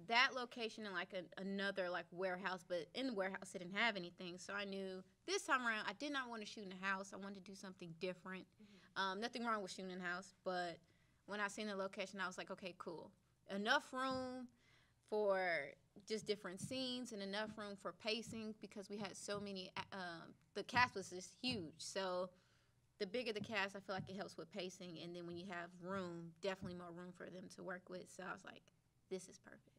that location and like another like warehouse, but in the warehouse it didn't have anything. So I knew this time around I did not want to shoot in a house. I wanted to do something different. Nothing wrong with shooting in a house, but when I seen the location, I was like, okay, cool. Enough room for just different scenes and enough room for pacing because we had so many. The cast was just huge, so the bigger the cast, I feel like it helps with pacing. And then when you have room, definitely more room for them to work with. So I was like, this is perfect.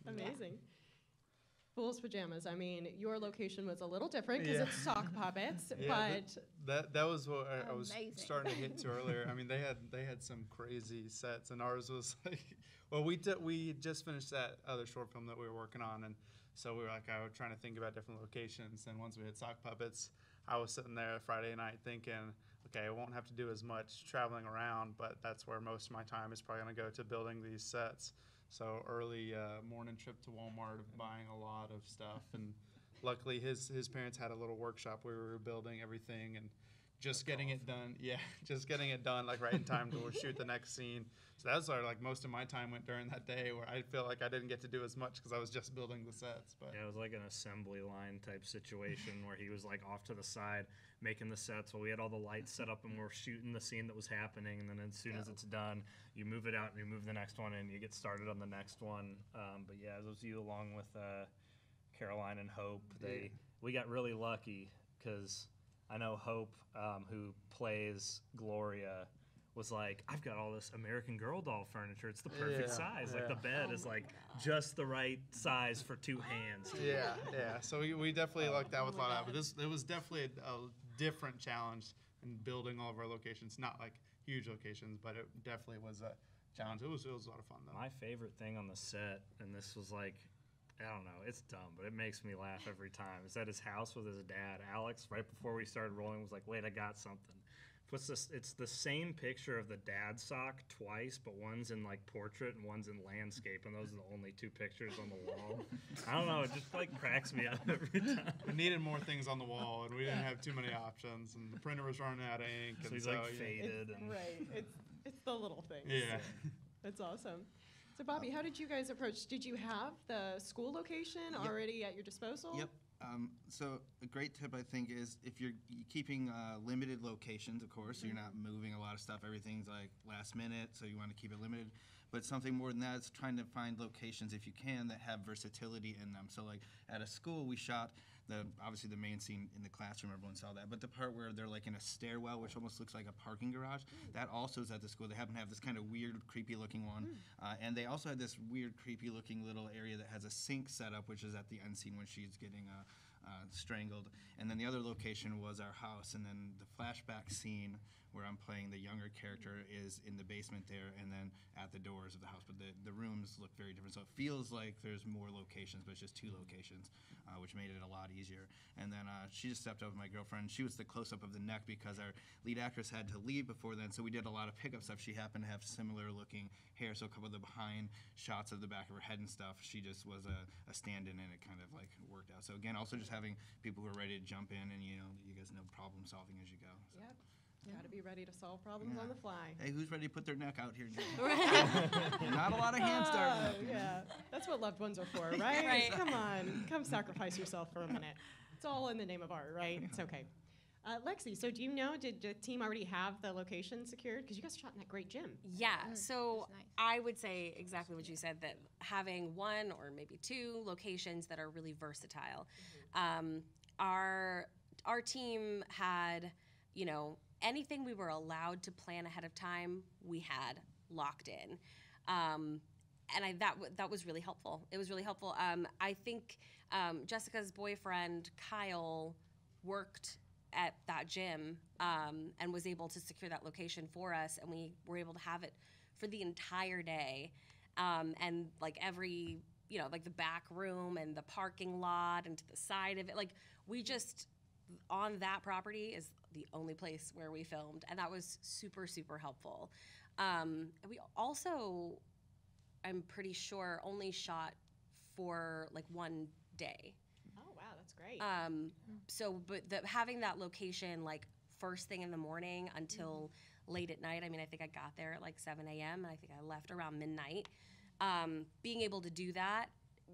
Amazing. Fool's Pajamas. I mean, your location was a little different because it's sock puppets, but that was what I was Amazing. starting to hit to earlier. I mean, they had some crazy sets, and ours was like, well, we just finished that other short film that we were working on, and so we were like, I was trying to think about different locations. And once we hit sock puppets, I was sitting there Friday night thinking, okay, I won't have to do as much traveling around, but that's where most of my time is probably going to go to building these sets. So early morning trip to Walmart of buying a lot of stuff, and luckily his parents had a little workshop where we were building everything and just getting it done. Yeah, just getting it done like right in time to shoot the next scene. So that's where like most of my time went during that day, where I feel like I didn't get to do as much because I was just building the sets. But yeah, it was like an assembly line type situation where he was like off to the side making the sets while we had all the lights set up and we're shooting the scene that was happening. And then as soon as it's done, you move it out and you move the next one and you get started on the next one. But yeah, it was you along with Caroline and Hope. We got really lucky because I know Hope, who plays Gloria, was like, I've got all this American Girl doll furniture. It's the perfect size. Like the bed is like just the right size for two hands. Yeah. So we definitely lucked out with a lot of that. But it was definitely a different challenge in building all of our locations. Not like huge locations, but it definitely was a challenge. It was a lot of fun though. My favorite thing on the set, and this was like, I don't know, it's dumb, but it makes me laugh every time, is at his house with his dad. Alex, right before we started rolling, was like, wait, I got something. It's the same picture of the dad sock twice, but one's in like portrait and one's in landscape, and those are the only two pictures on the wall. I don't know, it just like cracks me up every time. We needed more things on the wall, and we didn't have too many options, and the printer was running out of ink. So he's like faded. Right, it's the little things. Yeah. That's awesome. So Bobby, how did you guys approach? Did you have the school location already at your disposal? Yep. So a great tip, I think, is if you're keeping limited locations, of course, so you're not moving a lot of stuff. Everything's like last minute, so you want to keep it limited. But something more than that is trying to find locations, if you can, that have versatility in them. So like at a school, we shot obviously the main scene in the classroom, everyone saw that, but the part where they're like in a stairwell, which almost looks like a parking garage, that also is at the school. They happen to have this kind of weird, creepy looking one. And they also had this weird, creepy looking little area that has a sink set up, which is at the end scene when she's getting strangled. And then the other location was our house, and then the flashback scene where I'm playing the younger character is in the basement there, and then at the doors of the house. But the rooms look very different, so it feels like there's more locations, but it's just two locations, which made it a lot easier. And then she just stepped up with my girlfriend. She was the close-up of the neck because our lead actress had to leave before then, so we did a lot of pickup stuff. She happened to have similar looking hair, so a couple of the behind shots of the back of her head and stuff, she just was a stand-in, and it kind of like worked out. So again, also just having people who are ready to jump in, and you guys know problem solving as you go. So. Yep. Got to be ready to solve problems on the fly. Hey, who's ready to put their neck out here? Right. Not a lot of hands starting. Yeah, that's what loved ones are for, right? Right. Come on, come sacrifice yourself for a minute. It's all in the name of art, right? It's okay. Lexi, so do you know, did the team already have the location secured? Because you guys shot in that great gym. Yeah, so I would say exactly what you said, that having one or maybe two locations that are really versatile. Our team had, you know, anything we were allowed to plan ahead of time, we had locked in. And that was really helpful. It was really helpful. I think Jessica's boyfriend, Kyle, worked at that gym and was able to secure that location for us, and we were able to have it for the entire day. And like every, you know, like the back room and the parking lot and to the side of it, like we just, on that property is the only place where we filmed, and that was super, super helpful. We also, I'm pretty sure, only shot for like one day. Oh, wow, that's great. So, but having that location like first thing in the morning until late at night, I mean, I think I got there at like 7 a.m. and I think I left around midnight. Being able to do that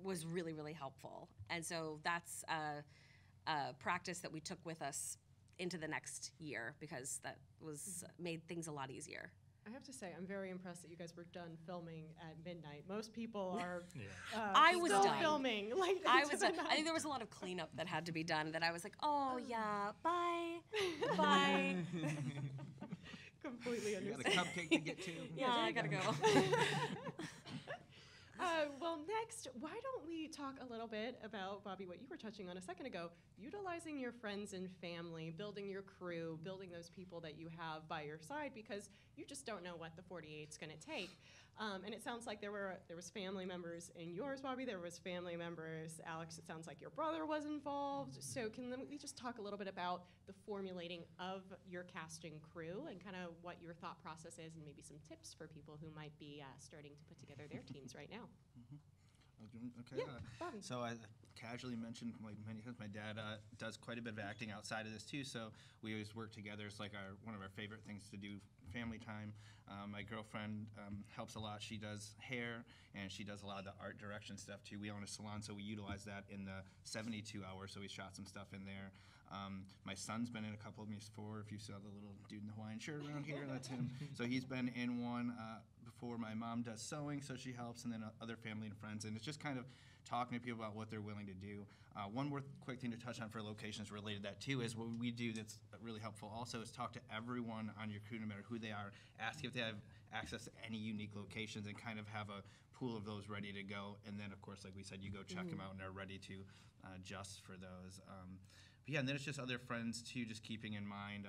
was really, really helpful. And so that's a practice that we took with us into the next year, because that was made things a lot easier. I have to say, I'm very impressed that you guys were done filming at midnight. Most people are I was still done. filming. Like I into was the done. I night. think there was a lot of cleanup that had to be done that I was like, oh yeah, bye, bye. Completely You got a understand. cupcake to get to. Yeah, I gotta go. Well, next, why don't we talk a little bit about, Bobby, what you were touching on a second ago, utilizing your friends and family, building your crew, building those people that you have by your side, because you just don't know what the 48's going to take. And it sounds like there was family members in yours, Bobby. There was family members. Alex, it sounds like your brother was involved. So can we just talk a little bit about the formulating of your casting crew and kind of what your thought process is, and maybe some tips for people who might be starting to put together their teams right now? Okay. Yeah, Bobby. So I casually mentioned, like many times, my dad does quite a bit of acting outside of this too. So we always work together. It's like one of our favorite things to do, family time. My girlfriend helps a lot. She does hair, and she does a lot of the art direction stuff too. We own a salon, so we utilize that in the 72 hours. So we shot some stuff in there. My son's been in a couple of them before. If you saw the little dude in the Hawaiian shirt around here, that's him. So he's been in one before. My mom does sewing, so she helps, and then other family and friends. And it's just kind of talking to people about what they're willing to do. One more quick thing to touch on for locations related to that too is what we do that's really helpful also is talk to everyone on your crew, no matter who they are, ask if they have access to any unique locations, and kind of have a pool of those ready to go. And then, of course, like we said, you go check them out and are ready to adjust for those. But yeah, and then it's just other friends too, just keeping in mind.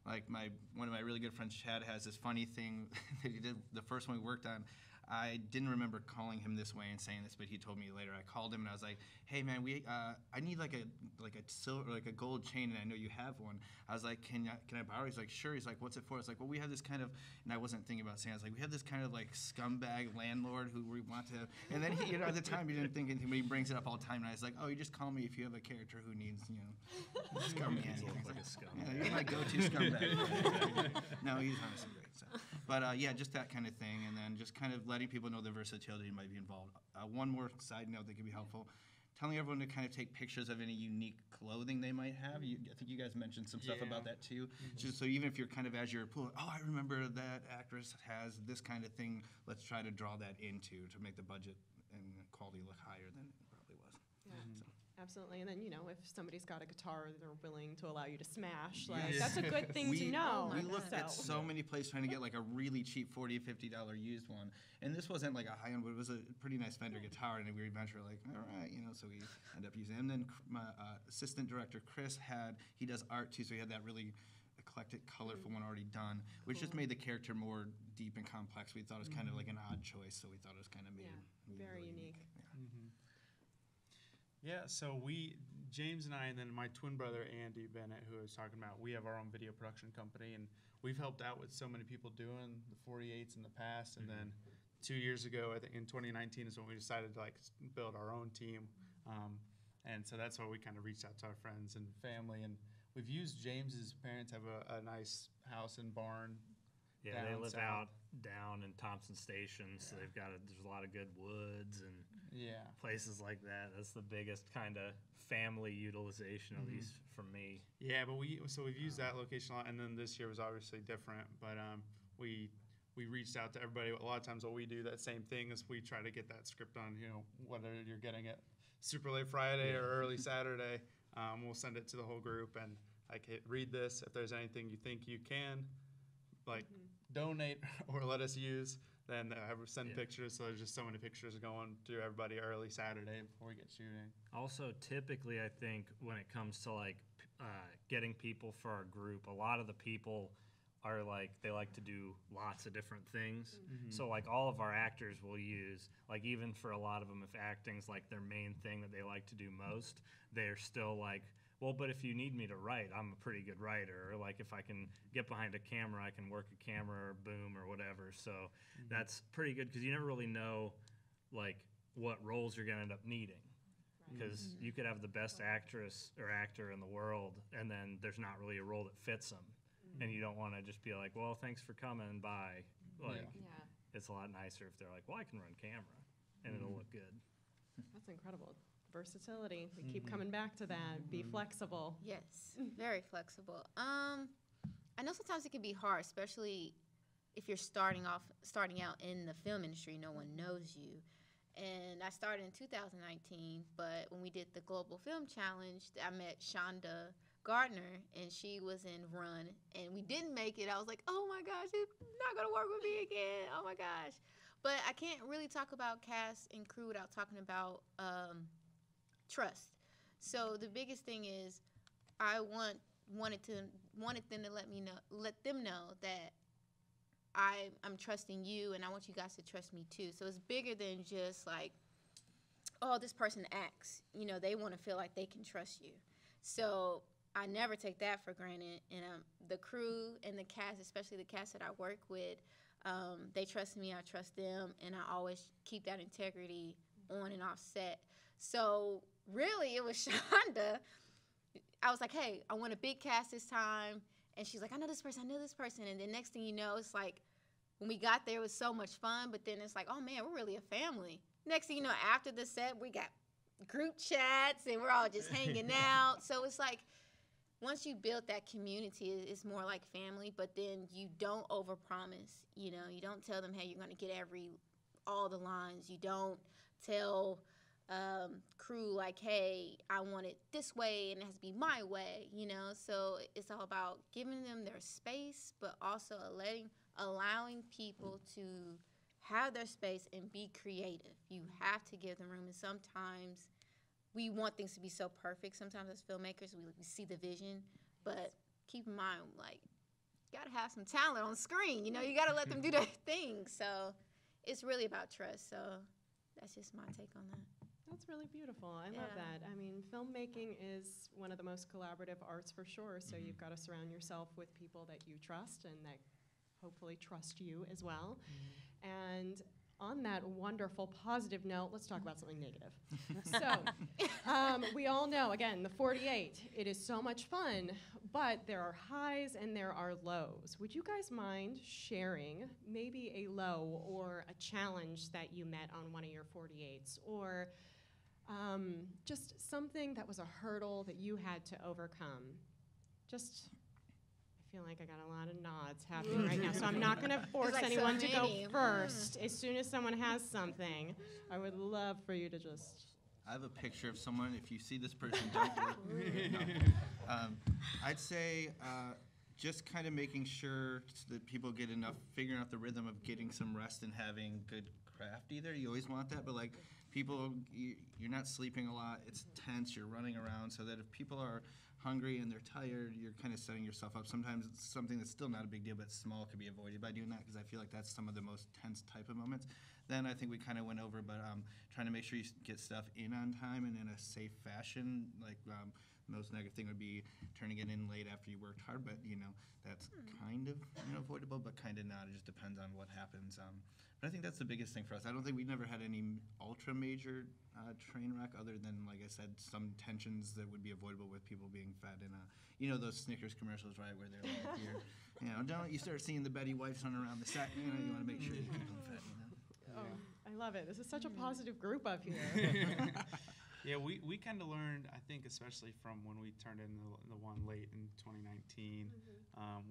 Like one of my really good friends, Chad, has this funny thing that he did the first one we worked on. I didn't remember calling him this way and saying this, but he told me later. I called him and I was like, "Hey man, I need like a silver, like a gold chain, and I know you have one." I was like, "Can I borrow?" He's like, "Sure." He's like, "What's it for?" I was like, "Well, we have this kind of," and I wasn't thinking about saying. I was like, "We have this kind of like scumbag landlord who we want to," and then he, at the time he didn't think anything, but he brings it up all the time, and I was like, "Oh, you just call me if you have a character who needs, scumbag." Like a scumbag. Yeah, he's my go-to scumbag. No, he's honestly great. So. But yeah, just that kind of thing, and then just kind of letting people know the versatility might be involved. One more side note that could be helpful: telling everyone to kind of take pictures of any unique clothing they might have. I think you guys mentioned some stuff about that too. So even if you're kind of as you're pulling, oh, I remember that actress has this kind of thing. Let's try to draw that into to make the budget and quality look higher than it probably was. Yeah. Absolutely. And then, if somebody's got a guitar they're willing to allow you to smash, like, that's a good thing to know. We looked at so many places trying to get like a really cheap $40, $50 used one. And this wasn't like a high-end, but it was a pretty nice Fender guitar. And we eventually were like, all right, so we end up using it. And then my assistant director, Chris, he does art too, so he had that really eclectic, colorful one already done, which just made the character more deep and complex. We thought it was kind of like an odd choice, so we thought it was kind of made it very really unique. Yeah, so James and I, and then my twin brother, Andy Bennett, who I was talking about, we have our own video production company, and we've helped out with so many people doing the 48s in the past. And then 2 years ago, I think in 2019 is when we decided to build our own team. And so that's why we kind of reached out to our friends and family, and we've used James's parents have a nice house and barn. Yeah, they down live south. out down in Thompson Station, so they've got there's a lot of good woods and places like that. That's the biggest kind of family utilization, at least for me. Yeah, but we've used that location a lot, and then this year was obviously different. But we reached out to everybody. A lot of times, what we do that same thing is we try to get that script on. Whether you're getting it super late Friday or early Saturday, we'll send it to the whole group and like, hey, read this. If there's anything you think you can, like, donate or let us use, then send pictures. So there's just so many pictures going to everybody early Saturday before we get shooting. Also, typically, I think when it comes to like getting people for our group, a lot of the people are like, they like to do lots of different things. So like all of our actors will use, like even for a lot of them, if acting's like their main thing that they like to do most, they're still like, well, but if you need me to write, I'm a pretty good writer. Or like if I can get behind a camera, I can work a camera or boom or whatever. So that's pretty good because you never really know like what roles you're gonna end up needing. Because you could have the best actress or actor in the world, and then there's not really a role that fits them. And you don't want to just be like, well, thanks for coming by. Like, it's a lot nicer if they're like, well, I can run camera, and it'll look good. That's incredible. Versatility. They keep coming back to that. Be flexible. Yes, very flexible. I know sometimes it can be hard, especially if you're starting out in the film industry. No one knows you. And I started in 2019, but when we did the Global Film Challenge, I met Shonda Gardner, and she was in Run, and we didn't make it. I was like, oh my gosh, you're not gonna work with me again. Oh my gosh. But I can't really talk about cast and crew without talking about trust. So the biggest thing is I wanted them to let them know that I'm trusting you, and I want you guys to trust me too. So it's bigger than just like, oh, this person acts. They want to feel like they can trust you. So I never take that for granted. And the crew and the cast, especially the cast that I work with, they trust me, I trust them, and I always keep that integrity on and off set. So really, it was Shonda. I was like, hey, I want a big cast this time. And she's like, I know this person. And then next thing you know, it's like, when we got there, it was so much fun. But then it's like, oh, man, we're really a family. Next thing you know, after the set, we got group chats, and we're all just hanging out. So it's like, once you build that community, it's more like family. But then you don't overpromise. You don't tell them, hey, you're going to get all the lines. You don't tell crew like, hey, I want it this way and it has to be my way, So it's all about giving them their space, but also allowing people to have their space and be creative. You have to give them room, and sometimes we want things to be so perfect. Sometimes as filmmakers, we see the vision, but keep in mind, like, you gotta have some talent on screen. You gotta let them do their thing. So it's really about trust. So that's just my take on that. That's really beautiful. I love that. I mean, filmmaking is one of the most collaborative arts for sure, so you've got to surround yourself with people that you trust and that hopefully trust you as well. And on that wonderful positive note, let's talk about something negative. So we all know, again, the 48, it is so much fun, but there are highs and there are lows. Would you guys mind sharing maybe a low or a challenge that you met on one of your 48s, or just something that was a hurdle that you had to overcome? I feel like I got a lot of nods happening right now, so I'm not going to force anyone to go first. As soon as someone has something, I would love for you to just... I have a picture of someone. If you see this person, don't do it. No. I'd say just kind of making sure that people get enough, figuring out the rhythm of getting some rest and having good craft either. You always want that, but like people, you're not sleeping a lot. It's tense. You're running around, so that if people are hungry and they're tired, you're kind of setting yourself up. Sometimes it's something that's still not a big deal, but small could be avoided by doing that, because I feel like that's some of the most tense type of moments. Then I think we kind of went over, but trying to make sure you get stuff in on time and in a safe fashion, like most negative thing would be turning it in late after you worked hard, but that's kind of avoidable, but kind of not. It just depends on what happens. But I think that's the biggest thing for us. I don't think we've never had any ultra major train wreck other than, like I said, some tensions that would be avoidable with people being fed in those Snickers commercials, right, where they're like, don't you start seeing the Betty Whites run around the set, you want to make sure you keep them fed, Oh, I love it. This is such a positive group up here. Yeah, we kind of learned, I think, especially from when we turned in the one late in 2019.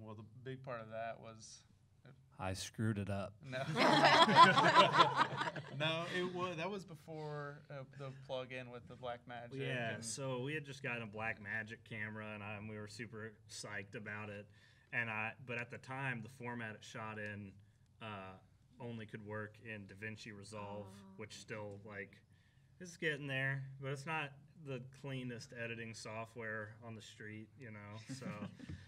Well, the big part of that was I screwed it up. No, no, that was before the plug-in with the Blackmagic. Yeah, so we had just gotten a Blackmagic camera, and we were super psyched about it. But at the time, the format it shot in only could work in DaVinci Resolve, which still is getting there, but it's not the cleanest editing software on the street, So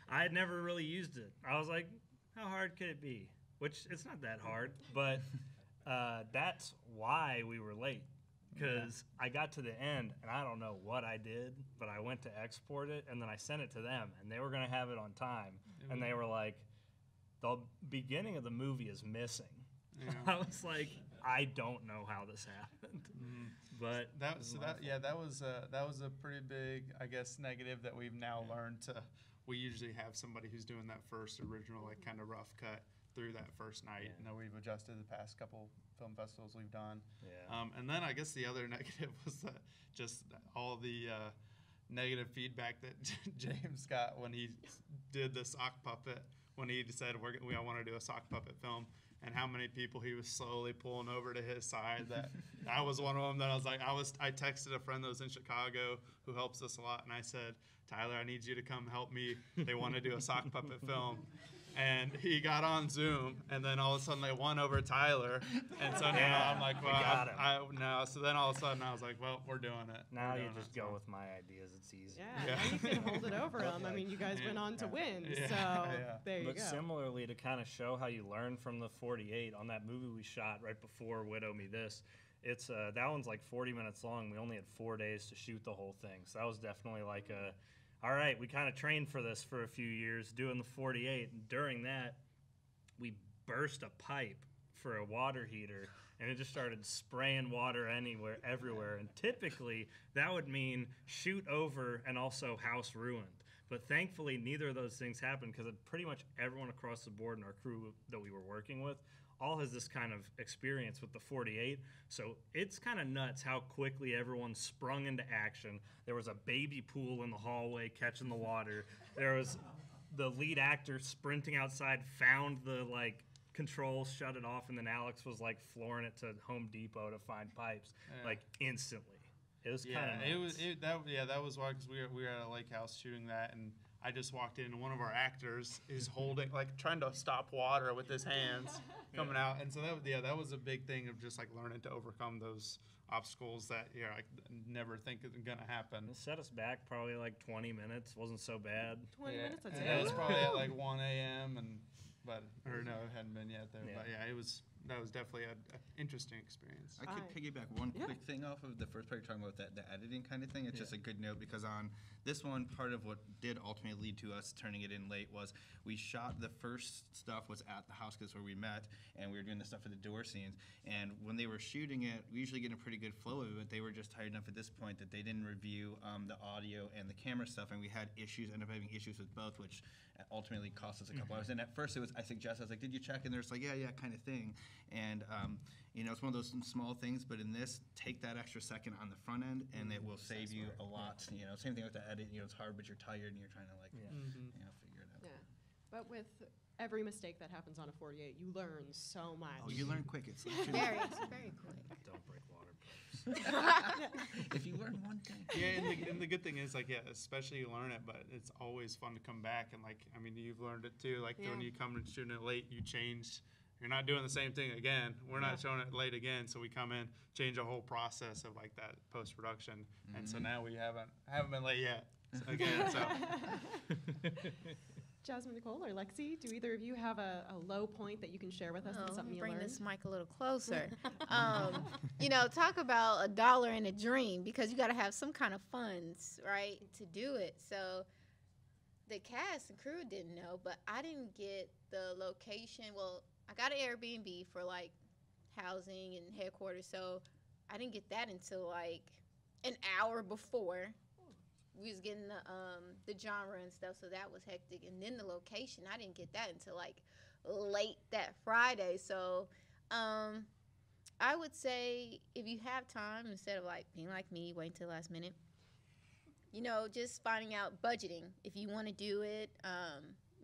I had never really used it. I was like, how hard could it be? Which it's not that hard, but that's why we were late. Because I got to the end, and I don't know what I did, but I went to export it, and then I sent it to them, and they were going to have it on time. And they were like, the beginning of the movie is missing. Yeah. I was like, I don't know how this happened. But that was a pretty big, I guess, negative that we've now learned to. We usually have somebody who's doing that first original, kind of rough cut through that first night. And then we've adjusted the past couple film festivals we've done. Yeah. And then I guess the other negative was just all the negative feedback that James got when he did the sock puppet. When he said I want to do a sock puppet film. And how many people he was slowly pulling over to his side. That I was one of them. That I was like, I texted a friend that was in Chicago who helps us a lot, and I said, Tyler, I need you to come help me. They want to do a sock puppet film. And he got on Zoom, and then all of a sudden they won over Tyler. And so now I'm like, well, no. So then all of a sudden I was like, well, we're doing it. Now you just go with my ideas. It's easy. Yeah, now you can hold it over them. I mean, you guys went on to win, so there you go. But similarly, to kind of show how you learn from the 48, on that movie we shot right before Widow Me This, it's that one's like 40 minutes long. We only had 4 days to shoot the whole thing. So that was definitely like all right, we kind of trained for this for a few years doing the 48. And during that, we burst a pipe for a water heater, and it just started spraying water everywhere. And typically, that would mean shoot over and also house ruined. But thankfully, neither of those things happened because pretty much everyone across the board in our crew that we were working with all has this kind of experience with the 48. So it's kind of nuts how quickly everyone sprung into action. There was a baby pool in the hallway catching the water. There was the lead actor sprinting outside, found the controls, shut it off, and then Alex was flooring it to Home Depot to find pipes instantly. It was kind of that was why, because we were at a lake house shooting that, and I just walked in, and one of our actors is holding, trying to stop water with his hands coming out. And so that was a big thing of just learning to overcome those obstacles that I never think is gonna happen. It set us back probably 20 minutes. Wasn't so bad. 20 minutes. That's it. It was probably at 1 a.m. No, it hadn't been yet there. Yeah. But that was definitely an interesting experience. I could piggyback one quick thing off of the first part you're talking about, the editing kind of thing. It's just a good note because on this one, part of what did ultimately lead to us turning it in late was we shot the first stuff was at the house because where we met, and we were doing the stuff for the door scenes. And when they were shooting it, we usually get a pretty good flow of it, but they were just tired enough at this point that they didn't review the audio and the camera stuff, and we had ended up having issues with both, which ultimately cost us a couple hours. And at first I suggested, I was like, did you check? And they're just like, yeah, kind of thing. And it's one of those small things, but in this, take that extra second on the front end, and it will save you a lot. Same thing with the edit. It's hard, but you're tired, and you're trying to figure it out. Yeah, but with every mistake that happens on a 48, you learn so much. Oh, you learn quick. It's very quick. Don't break water pipes. If you learn one thing. Yeah, and the good thing is especially you learn it, but it's always fun to come back and you've learned it too. When you come and shooting it late, you change. You're not doing the same thing again. We're not showing it late again, so we come in, change the whole process of that post production, and so now we haven't been late yet again. So Jasmine Nicole or Lexi, do either of you have a low point that you can share with us? Oh, That's something you bring learned? this mic a little closer. You know, talk about $1 in a dream, because you got to have some kind of funds, right, to do it. So the cast and crew didn't know, but I didn't get the location. Well, I got an Airbnb for like housing and headquarters, so I didn't get that until like an hour before. We was getting the genre and stuff, so that was hectic. And then the location, I didn't get that until like late that Friday. So I would say if you have time, instead of like being like me, waiting till the last minute, you know, just finding out budgeting. If you want to do it,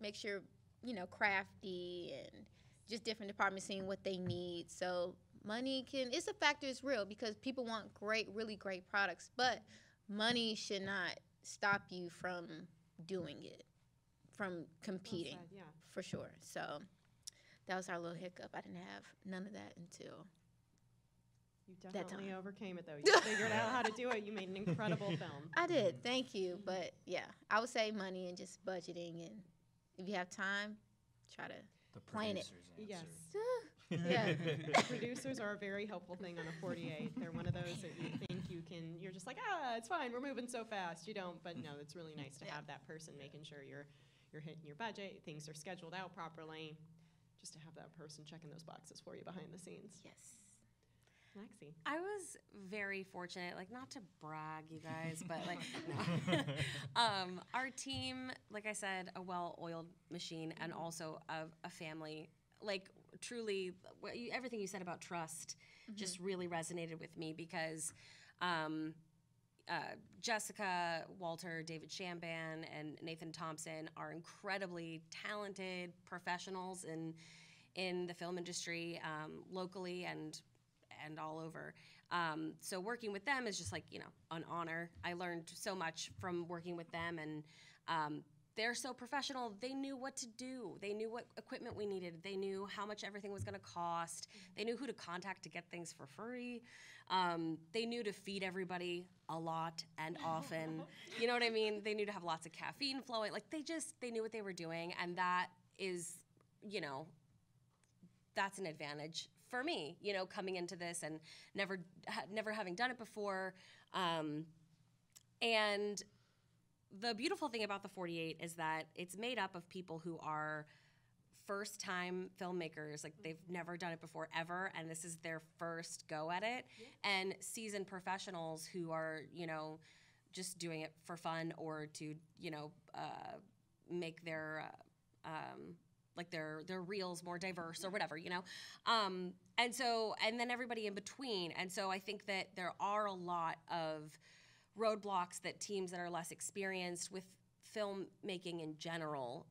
make sure, you know, crafty and just different departments seeing what they need. So money it's a factor, it's real, because people want really great products, but money should not stop you from doing it, from competing, Well said, yeah. for sure. So that was our little hiccup. I didn't have none of that until You that definitely time. overcame it, though. You figured out how to do it. You made an incredible film. I did, thank you. But yeah, I would say money and just budgeting, and if you have time, try to plan it. Yes. Yeah. Producers are a very helpful thing on a 48. They're one of those that you think you're just like, it's fine, we're moving so fast. You don't, but no, it's really nice to have that person making sure you're hitting your budget, things are scheduled out properly, just to have that person checking those boxes for you behind the scenes. Yes. Lexi. I was very fortunate, like, not to brag, you guys, but like, no. Our team, like I said, a well-oiled machine, and also a family. Like, truly, everything you said about trust just really resonated with me, because Jessica, Walter, David Shamban, and Nathan Thompson are incredibly talented professionals in the film industry, locally and all over. So working with them is just like, you know, an honor. I learned so much from working with them, and they're so professional. They knew what to do. They knew what equipment we needed. They knew how much everything was going to cost. They knew who to contact to get things for free. They knew to feed everybody a lot and often. You know what I mean? They knew to have lots of caffeine flowing. Like, they knew what they were doing, and that is, you know, that's an advantage for me, you know, coming into this and never having done it before. And the beautiful thing about the 48 is that it's made up of people who are first-time filmmakers. Like, they've never done it before, ever, and this is their first go at it. Yeah. And seasoned professionals who are, you know, just doing it for fun, or to, you know, make their like their reels more diverse or whatever, you know. And then everybody in between. And so I think that there are a lot of roadblocks that teams that are less experienced with filmmaking in general,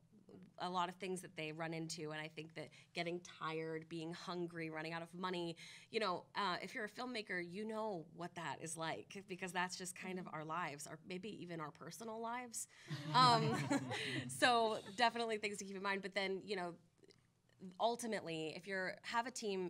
a lot of things that they run into. And I think that getting tired, being hungry, running out of money, you know, if you're a filmmaker, you know what that is like, because that's just kind of our lives, or maybe even our personal lives. So definitely things to keep in mind. But then, you know, ultimately, if you have a team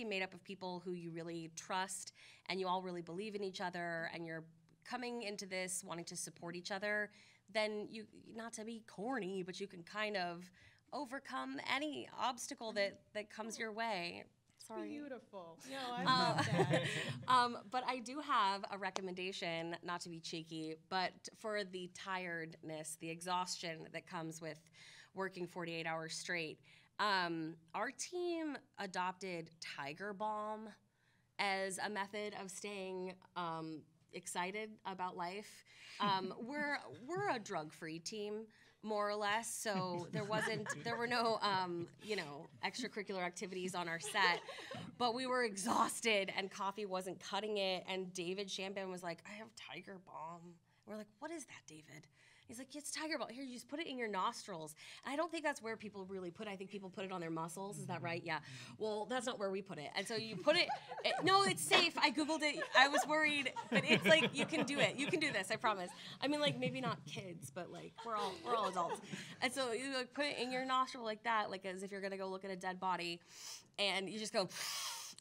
made up of people who you really trust, and you all really believe in each other, and you're coming into this wanting to support each other, then you, not to be corny, but you can kind of overcome any obstacle that comes your way. Sorry. Beautiful. No, I love that. But I do have a recommendation, not to be cheeky, but for the tiredness, the exhaustion that comes with working 48 hours straight. Our team adopted Tiger Balm as a method of staying excited about life. We're a drug-free team, more or less. So there were no you know, extracurricular activities on our set, but we were exhausted, and coffee wasn't cutting it. And David Shamban was like, "I have Tiger Balm." We're like, "What is that, David?" He's like, "It's Tiger Balm. Here, you just put it in your nostrils." And I don't think that's where people really put it. I think people put it on their muscles. Is that right? Yeah. Well, that's not where we put it. And so you put it, no, it's safe. I Googled it. I was worried, but it's like, you can do it. You can do this, I promise. I mean, like, maybe not kids, but like, we're all adults. And so you like put it in your nostril like that, like as if you're gonna go look at a dead body, and you just go,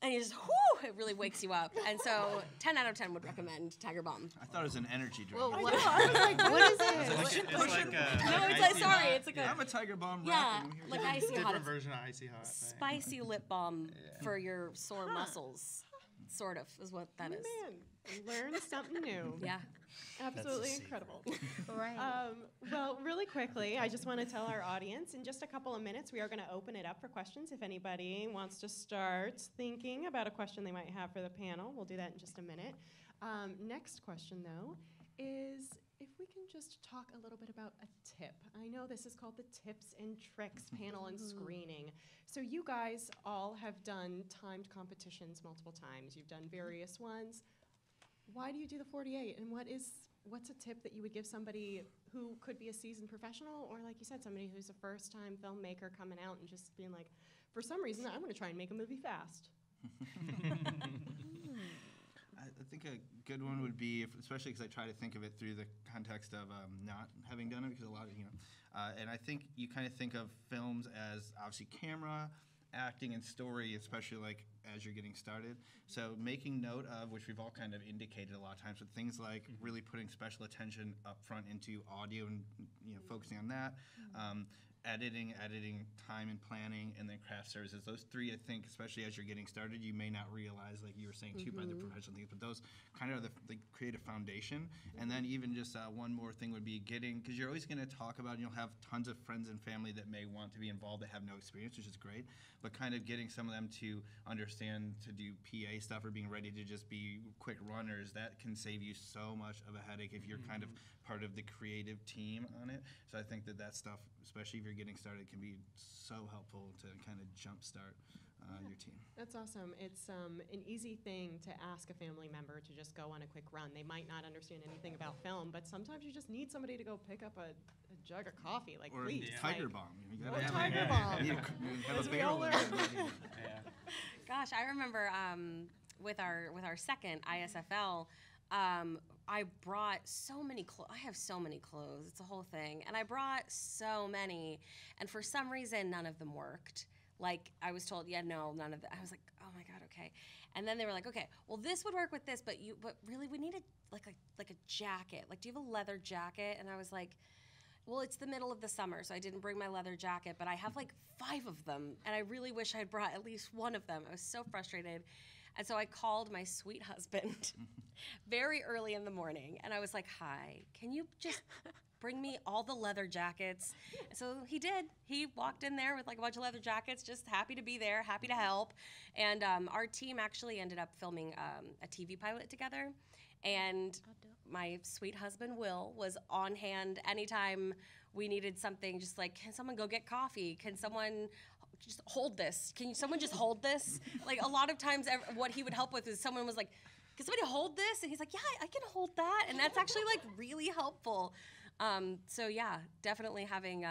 and you just, whoo, it really wakes you up. And so 10 out of 10 would recommend Tiger Balm. I thought it was an energy drink. Well, I know, I was like, what is it? It's like a, No, it's like, sorry, it's like a. I'm a Tiger Balm Yeah, rep, and I'm here like to- icy hot. Different It's version of icy hot. spicy lip balm for your sore muscles, sort of, is what that is. Man, learn something new. Yeah. Absolutely That's the incredible. Right. Well, really quickly, I just want to tell our audience in just a couple of minutes, we are going to open it up for questions. If anybody wants to start thinking about a question they might have for the panel, we'll do that in just a minute. Next question, though, is if we can just talk a little bit about a tip. I know this is called the Tips and Tricks panel and screening. So you guys all have done timed competitions multiple times. You've done various ones. Why do you do the 48? And what's a tip that you would give somebody who could be a seasoned professional, or like you said, somebody who's a first-time filmmaker coming out and just being like, for some reason, I'm going to try and make a movie fast? I think a good one would be, especially because I try to think of it through the context of not having done it, because a lot of, and I think you kind of think of films as obviously camera, acting, and story, especially like as you're getting started. So making note of, which we've all kind of indicated a lot of times, but things like really putting special attention up front into audio and focusing on that. Editing, time and planning, and then craft services. Those three, I think, especially as you're getting started, you may not realize, like you were saying too, by the professional things, but those kind of are the creative foundation. And then even just one more thing would be getting, because you're always going to talk about, and you'll have tons of friends and family that may want to be involved that have no experience, which is great, but kind of getting some of them to understand to do PA stuff or being ready to just be quick runners, that can save you so much of a headache if you're kind of part of the creative team on it. So I think that stuff, especially if you're getting started, can be so helpful to kind of jumpstart your team. That's awesome. It's an easy thing to ask a family member to just go on a quick run. They might not understand anything about film, but sometimes you just need somebody to go pick up a jug of coffee. Like, or please. Tiger like, Balm. You or gotta have Tiger it. Balm. You have As a we all barrel. learn. Gosh, I remember with our second ISFL, I brought so many clothes. I have so many clothes. It's a whole thing. And I brought so many. And for some reason, none of them worked. Like, I was told, yeah, no, none of them. I was like, oh, my God, okay. And then they were like, okay, well, this would work with this, but really, we need like a jacket. Like, do you have a leather jacket? And I was like, well, it's the middle of the summer, so I didn't bring my leather jacket, but I have like 5 of them. And I really wish I had brought at least one of them. I was so frustrated. And so I called my sweet husband very early in the morning, and I was like, hi, can you just bring me all the leather jackets? And so he did. He walked in there with like a bunch of leather jackets, just happy to be there, happy to help. And our team actually ended up filming a TV pilot together. And my sweet husband, Will, was on hand anytime we needed something, just like, can someone go get coffee? Can someone just hold this? Can someone just hold this? Like, a lot of times what he would help with is someone was like, can somebody hold this? And he's like, yeah, I can hold that. And that's actually like really helpful. So yeah, definitely having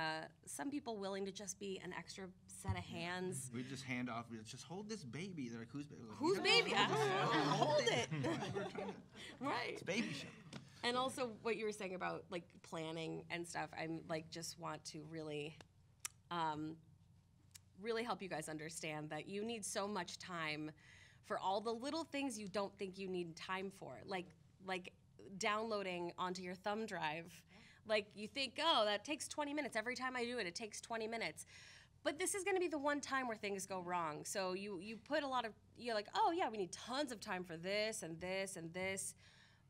some people willing to just be an extra set of hands. We just hand off, just hold this baby. They're like, whose baby? Like, Whose baby? Hold it. Right. It's baby show. And also what you were saying about like planning and stuff, I'm like just want to really really help you guys understand that you need so much time for all the little things you don't think you need time for, like downloading onto your thumb drive. Like, you think, oh, that takes 20 minutes. Every time I do it, it takes 20 minutes. But this is going to be the one time where things go wrong. So you put a lot of, you're like, oh yeah, we need tons of time for this and this and this.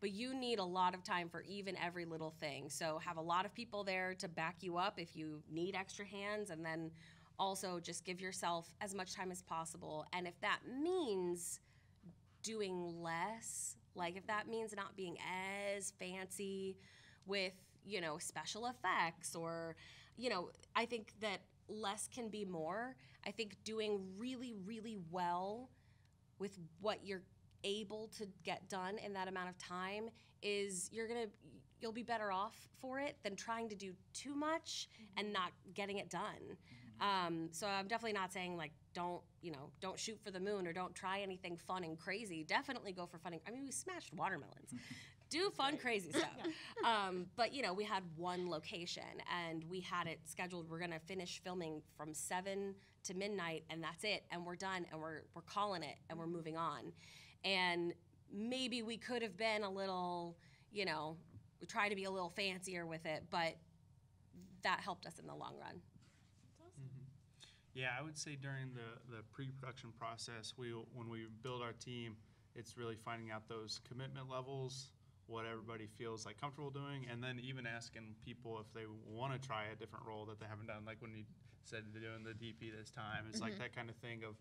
But you need a lot of time for even every little thing. So have a lot of people there to back you up if you need extra hands, and then also just give yourself as much time as possible. And if that means doing less, like if that means not being as fancy with, special effects, or, I think that less can be more. I think doing really, really well with what you're able to get done in that amount of time is you'll be better off for it than trying to do too much and not getting it done. So I'm definitely not saying like don't shoot for the moon or don't try anything fun and crazy. Definitely go for fun. I mean, we smashed watermelons. do fun, crazy stuff. But you know, we had one location and we had it scheduled. We're gonna finish filming from 7 to midnight, and that's it. And we're done, and we're calling it, and we're moving on. And maybe we could have been a little, you know, we try to be a little fancier with it, but that helped us in the long run. Yeah, I would say during the pre-production process, when we build our team, it's really finding out those commitment levels, what everybody feels like comfortable doing, and then even asking people if they want to try a different role that they haven't done. Like when you said they're doing the DP this time, it's like that kind of thing of,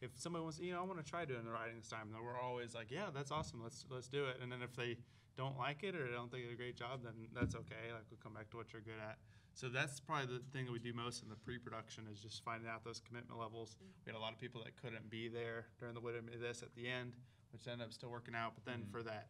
if somebody wants, I want to try doing the writing this time, then we're always like, yeah, that's awesome, let's do it. And then if they don't like it or they don't think it's a great job, then that's okay. Like, we'll come back to what you're good at. So that's probably the thing that we do most in the pre-production, is just finding out those commitment levels. We had a lot of people that couldn't be there during the Widow Me This at the end, which ended up still working out. But then for that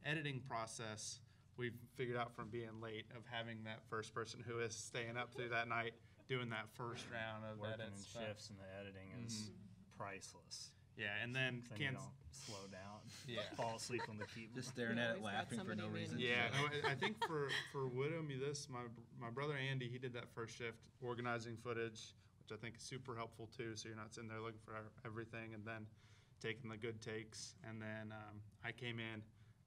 editing process, we've figured out from being late of having that first person who is staying up through that night doing that first round of Working edits. in shifts and the editing is priceless. Yeah, and then you don't slow down. Yeah. Fall asleep on the keyboard. Just staring at it, laughing for no reason. Yeah, no, I think for Widow Me This, my brother Andy, he did that first shift, organizing footage, which I think is super helpful too. So you're not sitting there looking for everything, and then taking the good takes. And then I came in,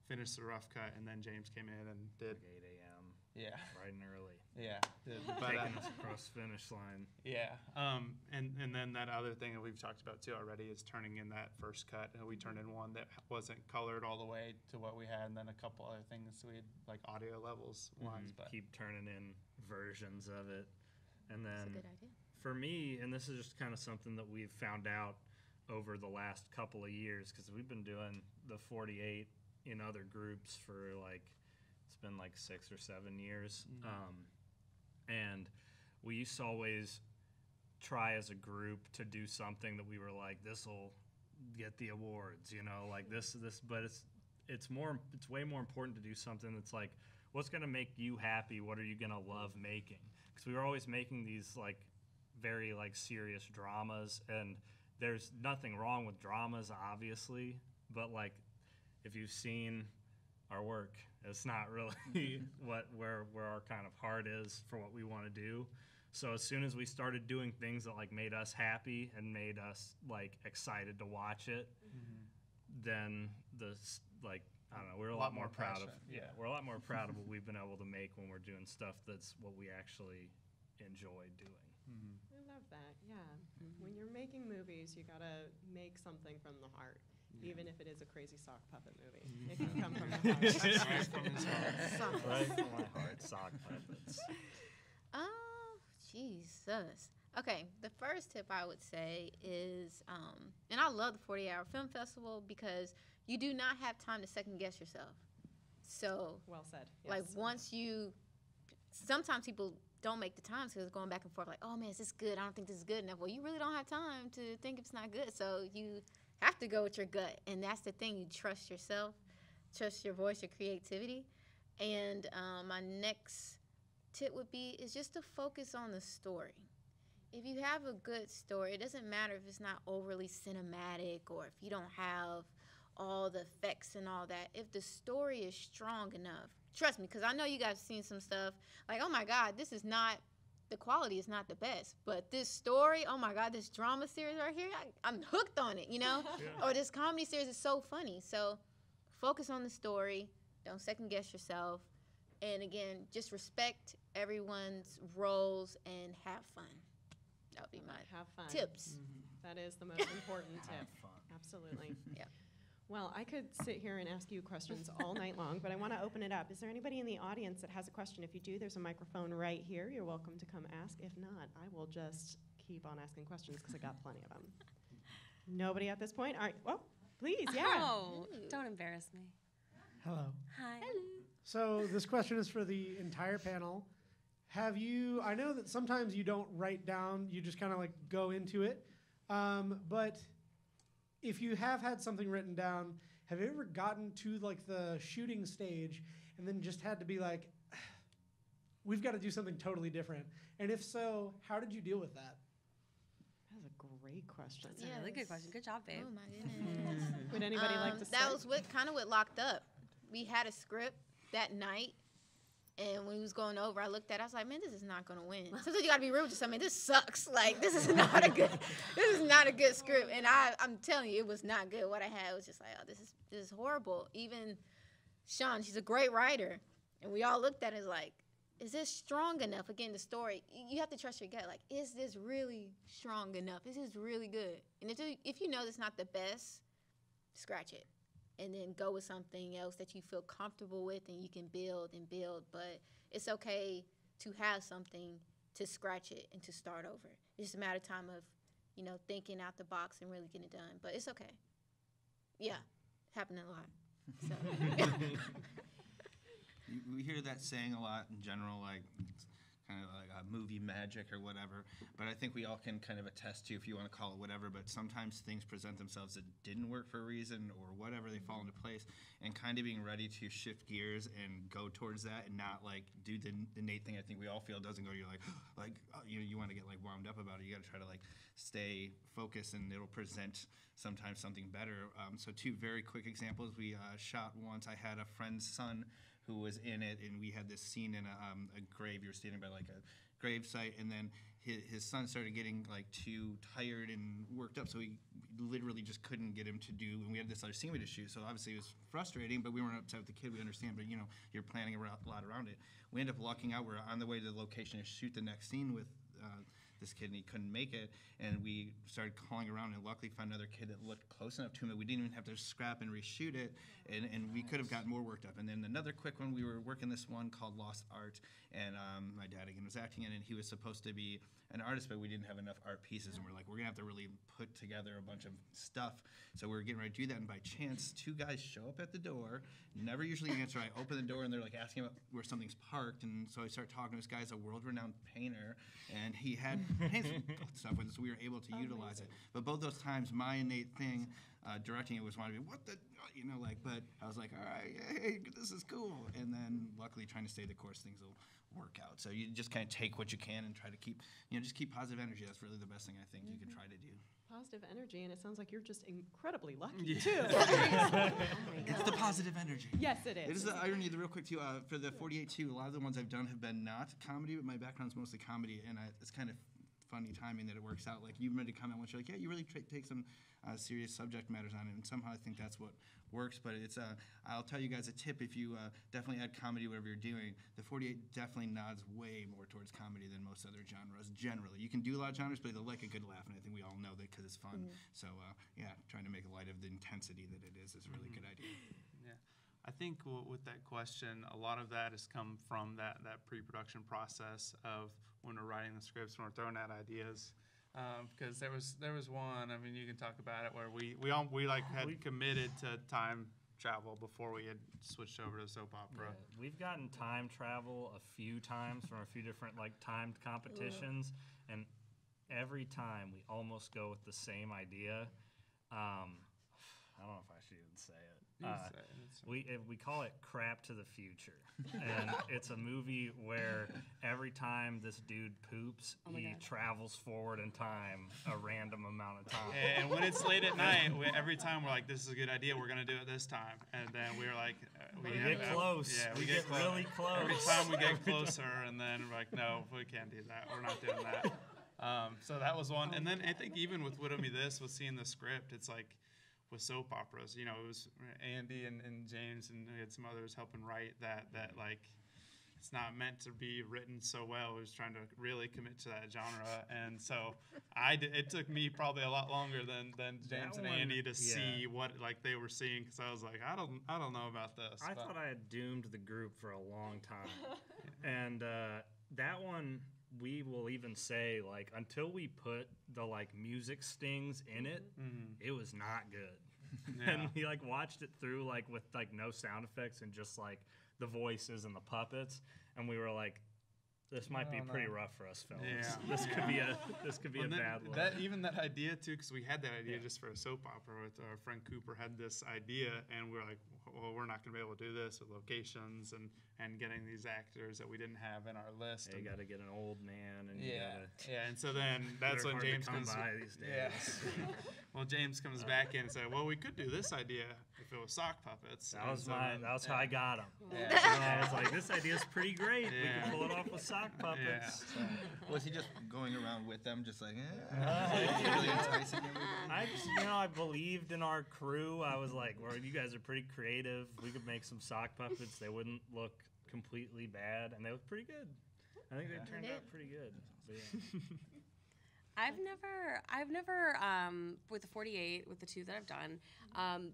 finished the rough cut, and then James came in and did. Like 8 a.m. Yeah. Bright and early. Yeah. Taking us across the finish line. Yeah. And then that other thing that we've talked about too already is turning in that first cut. We turned in one that wasn't colored all the way to what we had, and then a couple other things we had, like audio levels wise. But Keep turning in versions of it. And then That's a good idea. for me, and this is just kind of something that we've found out over the last couple of years, because we've been doing the 48 in other groups for like, it's been like 6 or 7 years. And we used to always try as a group to do something that we were like, this will get the awards, like this, but it's way more important to do something that's like, what's gonna make you happy? What are you gonna love making? Because we were always making these like very like serious dramas, and there's nothing wrong with dramas, obviously, but like if you've seen our work, it's not really where our kind of heart is for what we want to do. So as soon as we started doing things that like made us happy and made us like excited to watch it, then I don't know, we're a lot more proud of. Yeah, we're a lot more proud of what we've been able to make when we're doing stuff that's what we actually enjoy doing. I love that. Yeah. When you're making movies, you gotta make something from the heart. Even if it is a crazy sock puppet movie, it can come from the heart. Right from his heart. Right from my heart, sock puppets. Oh, Jesus. Okay, the first tip I would say is, and I love the 40-Hour Film Festival because you do not have time to second guess yourself. So, well said. Like Yes. sometimes people don't make the time because it's going back and forth. Like, oh man, is this good? I don't think this is good enough. Well, you really don't have time to think if it's not good. So you have to go with your gut, and that's the thing. You trust yourself, trust your voice, your creativity. And my next tip would be is just to focus on the story. If you have a good story, it doesn't matter if it's not overly cinematic or if you don't have all the effects and all that. If the story is strong enough, trust me, because I know you guys have seen some stuff like, oh my God, the quality is not the best, but this story, oh my God, this drama series right here, I'm hooked on it, Or this comedy series is so funny. So focus on the story, don't second guess yourself, and again, just respect everyone's roles and have fun. That would be my tips. That is the most important tip. Absolutely. Yeah. Well, I could sit here and ask you questions all night long, but I want to open it up. Is there anybody in the audience that has a question? If you do, there's a microphone right here. You're welcome to come ask. If not, I will just keep on asking questions because I got plenty of them. Nobody at this point? All right. Well, please, yeah. Oh, don't embarrass me. Hello. Hi. So this question is for the entire panel. I know that sometimes you don't write down, you just kind of like go into it, but if you have had something written down, have you ever gotten to like the shooting stage and then just had to be like, we've got to do something totally different? And if so, how did you deal with that? That's a great question. That's a really good question. Good job, babe. Oh my goodness. Would anybody like to That start? was what Locked Up. we had a script that night, and when we was going over, I looked at it, I was like, man, this is not gonna win. Sometimes you gotta be real with yourself. I mean, this sucks. Like, this is not a good script. And I'm telling you, it was not good. What I had was just like, oh, this is horrible. Even Sean, she's a great writer, and we all looked at it like, is this strong enough? Again, the story, you have to trust your gut. Like, is this really strong enough? Is this really good? And if you know it's not the best, scratch it. And then go with something else that you feel comfortable with and you can build and build. But it's okay to have something to scratch it and to start over. It's just a matter of time of, thinking out the box and really getting it done. But it's okay. Yeah, happening a lot. So. We hear that saying a lot in general, like it's kind of like a movie magic or whatever. But I think we all can kind of attest to, if you want to call it whatever, but sometimes things present themselves that didn't work for a reason or whatever, they fall into place. And kind of being ready to shift gears and go towards that and not like do the innate thing I think we all feel doesn't go, you're like you want to get like wound up about it. You got to try to like stay focused and it'll present sometimes something better. So 2 very quick examples. We shot once. I had a friend's son who was in it, and we had this scene in a grave. You were standing by like a grave site, and then his son started getting like too tired and worked up, so we literally just couldn't get him to do, and we had this other scene we had to shoot, so obviously it was frustrating, but we weren't upset with the kid, we understand, but you're planning a lot around it. We ended up lucking out, we're on the way to the location to shoot the next scene with this kid, and he couldn't make it, and we started calling around and luckily found another kid that looked close enough to him that we didn't even have to scrap and reshoot it, and we could have gotten more worked up. And then another quick one, we were working this one called Lost Art, and my dad again was acting in it, and he was supposed to be an artist, but we didn't have enough art pieces, and we're like, we're gonna have to really put together a bunch of stuff. So we were getting ready to do that, and by chance, 2 guys show up at the door, never usually answer. I open the door, and they're like asking about where something's parked, and so I start talking to this guy. He's a world-renowned painter, and he had painted stuff with us, so we were able to utilize it. But both those times, my innate thing directing it was wanting to be, what the, but I was like, all right, hey, this is cool. And then luckily trying to stay the course, things will work out. So you just kind of take what you can and try to keep, just keep positive energy. That's really the best thing I think you can try to do. Positive energy, and it sounds like you're just incredibly lucky, too. It's the positive energy. Yes, it is. It is the irony, real quick, too, for the 48, too, a lot of the ones I've done have been not comedy, but my background's mostly comedy, and it's kind of funny timing that it works out. Like, you made a comment once, you're like, yeah, you really take some serious subject matters on it, and somehow I think that's what works. But it's I'll tell you guys a tip: if you definitely add comedy whatever you're doing, the 48 definitely nods way more towards comedy than most other genres. Generally, you can do a lot of genres, but they'll like a good laugh, and I think we all know that because it's fun. So yeah, trying to make light of the intensity that it is a really good idea. Yeah. I think with that question, a lot of that has come from that pre-production process of when we're writing the scripts, when we're throwing out ideas. Because there was one, I mean, you can talk about it, where we had committed to time travel before we had switched over to soap opera. Yeah, we've gotten time travel a few times from a few different timed competitions, and every time we almost go with the same idea. I don't know if I should even say it. We call it Crap to the Future, and it's a movie where every time this dude poops, he travels forward in time a random amount of time. And when it's late at night, every time we're like, "This is a good idea. We're gonna do it this time." And then we're like, we get close. Yeah, we get really close. Every time we get closer, and then we're like, "No, we can't do that. We're not doing that." So that was one. And then I think even with Widow Me This, with seeing the script, it's like, with soap operas, it was Andy and James, and we had some others helping write that like, it's not meant to be written so well. We was trying to really commit to that genre, and so it took me probably a lot longer than James and Andy to see what they were seeing, because I was like, I don't know about this. I thought I had doomed the group for a long time, and that one, we will even say, until we put the music stings in it, it was not good. Yeah. And we watched it through with no sound effects and just the voices and the puppets, and we were like, this might be pretty rough for us films. Yeah. This could be a bad look. That idea too, because we had that idea just for a soap opera. With our friend Cooper had this idea, and we were like, well, we're not going to be able to do this with locations and getting these actors that we didn't have in our list. You got to get an old man, and and so then that's when James comes by these days. Yeah. Well, James comes back in and said, well, we could do this idea if it was sock puppets. That and was so my. then- That was how yeah. I got him. Yeah. So I was like, this idea's pretty great. We Yeah. can pull it off with sock puppets. Was he just going around with them, just like, Uh, really enticing everybody? I just, I believed in our crew. I was like, well, you guys are pretty creative. We could make some sock puppets. They wouldn't look completely bad, and they look pretty good. I think they turned out pretty good. But yeah. I've never, with the 48, with the 2 that I've done,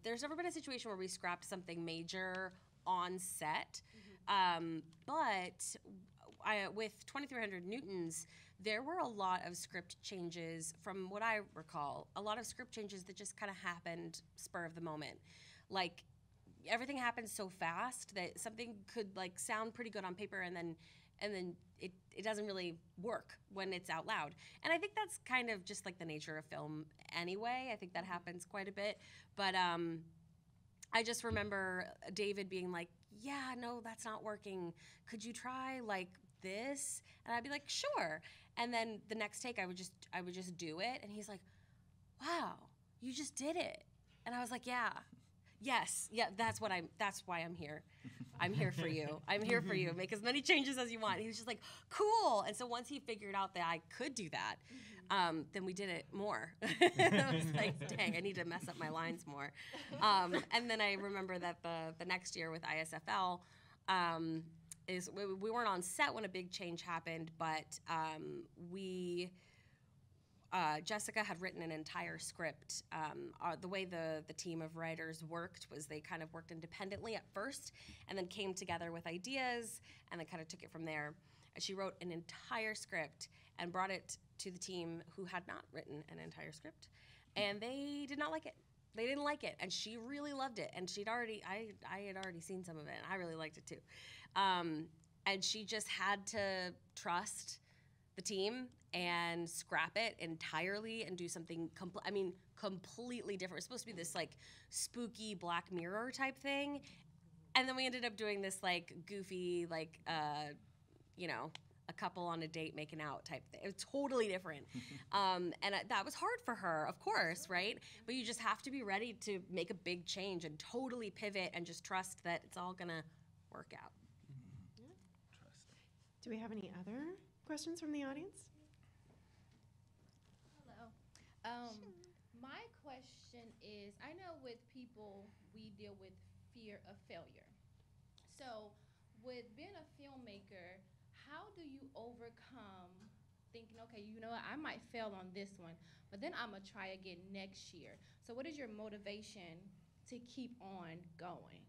there's never been a situation where we scrapped something major on set. But with 2300 Newtons, there were a lot of script changes, from what I recall, a lot of script changes that just kind of happened spur of the moment. Like, everything happened so fast that something could like sound pretty good on paper, and then it doesn't really work when it's out loud. And I think that's kind of just like the nature of film anyway. I think that happens quite a bit. But I just remember David being like, yeah, no, that's not working. Could you try like this? And I'd be like, sure. And then the next take I would just do it, and he's like, wow, you just did it. And I was like, yeah. Yes, yeah, that's why I'm here. I'm here for you. I'm here for you. Make as many changes as you want. He was just like, cool. And so once he figured out that I could do that, then we did it more. I was like, dang, I need to mess up my lines more. And then I remember that the next year with ISFL, we weren't on set when a big change happened, but Jessica had written an entire script. The way the team of writers worked was they kind of worked independently at first, and then came together with ideas, and then kind of took it from there. And she wrote an entire script and brought it to the team who had not written an entire script, and they did not like it. They didn't like it, and she really loved it. And I had already seen some of it, and I really liked it too. And she just had to trust the team and scrap it entirely and do something completely different. It's supposed to be this like spooky Black Mirror type thing, and then we ended up doing this like goofy like a couple on a date making out type thing. It was totally different. And that was hard for her, of course, right? But you just have to be ready to make a big change and totally pivot and just trust that it's all gonna work out. Do we have any other questions from the audience? Hello. My question is, I know with people, we deal with fear of failure. So with being a filmmaker, how do you overcome thinking, okay, you know what, I might fail on this one, but then I'm gonna try again next year. So what is your motivation to keep on going?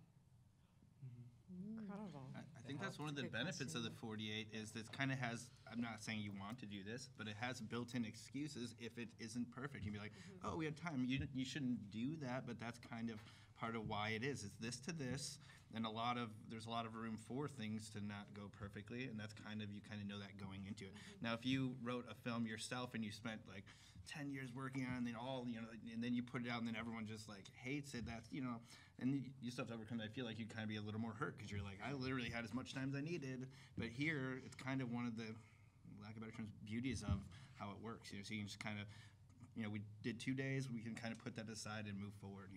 Incredible. I think that's one of the benefits of the 48 is that it kind of has, I'm not saying you want to do this, but it has built-in excuses if it isn't perfect. You'd be like, oh, we had time. You shouldn't do that, but that's kind of part of why it is. It's this to this, and there's a lot of room for things to not go perfectly, and that's you kind of know that going into it. Now, if you wrote a film yourself and you spent like 10 years working on it, and then you put it out and then everyone just like hates it, that's, and you still have to overcome that. I feel like you'd kind of be a little more hurt because you're like, I literally had as much time as I needed. But here, it's kind of one of the, lack of better terms, beauties of how it works. So you can just kind of, we did 2 days, we can kind of put that aside and move forward,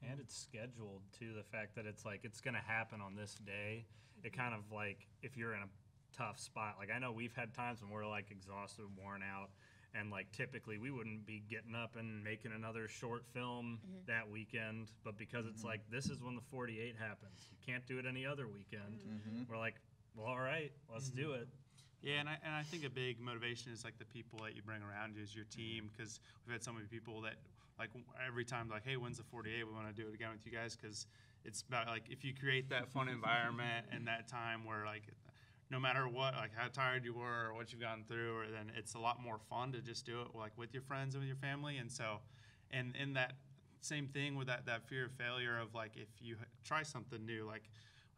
And it's scheduled too. The fact that it's like it's gonna happen on this day, it kind of like if you're in a tough spot. Like I know we've had times when we're like exhausted, worn out, and like typically we wouldn't be getting up and making another short film that weekend. But because it's like this is when the 48 happens, you can't do it any other weekend. We're like, well, all right, let's do it. Yeah, and I think a big motivation is like the people that you bring around you as your team, because we've had so many people that like every time like, hey, when's the 48? We want to do it again with you guys, because it's about like if you create that fun environment and that time where like no matter what, like how tired you were or what you've gone through, or then it's a lot more fun to just do it like with your friends and with your family. And so, and in that same thing with that fear of failure of like if you try something new, like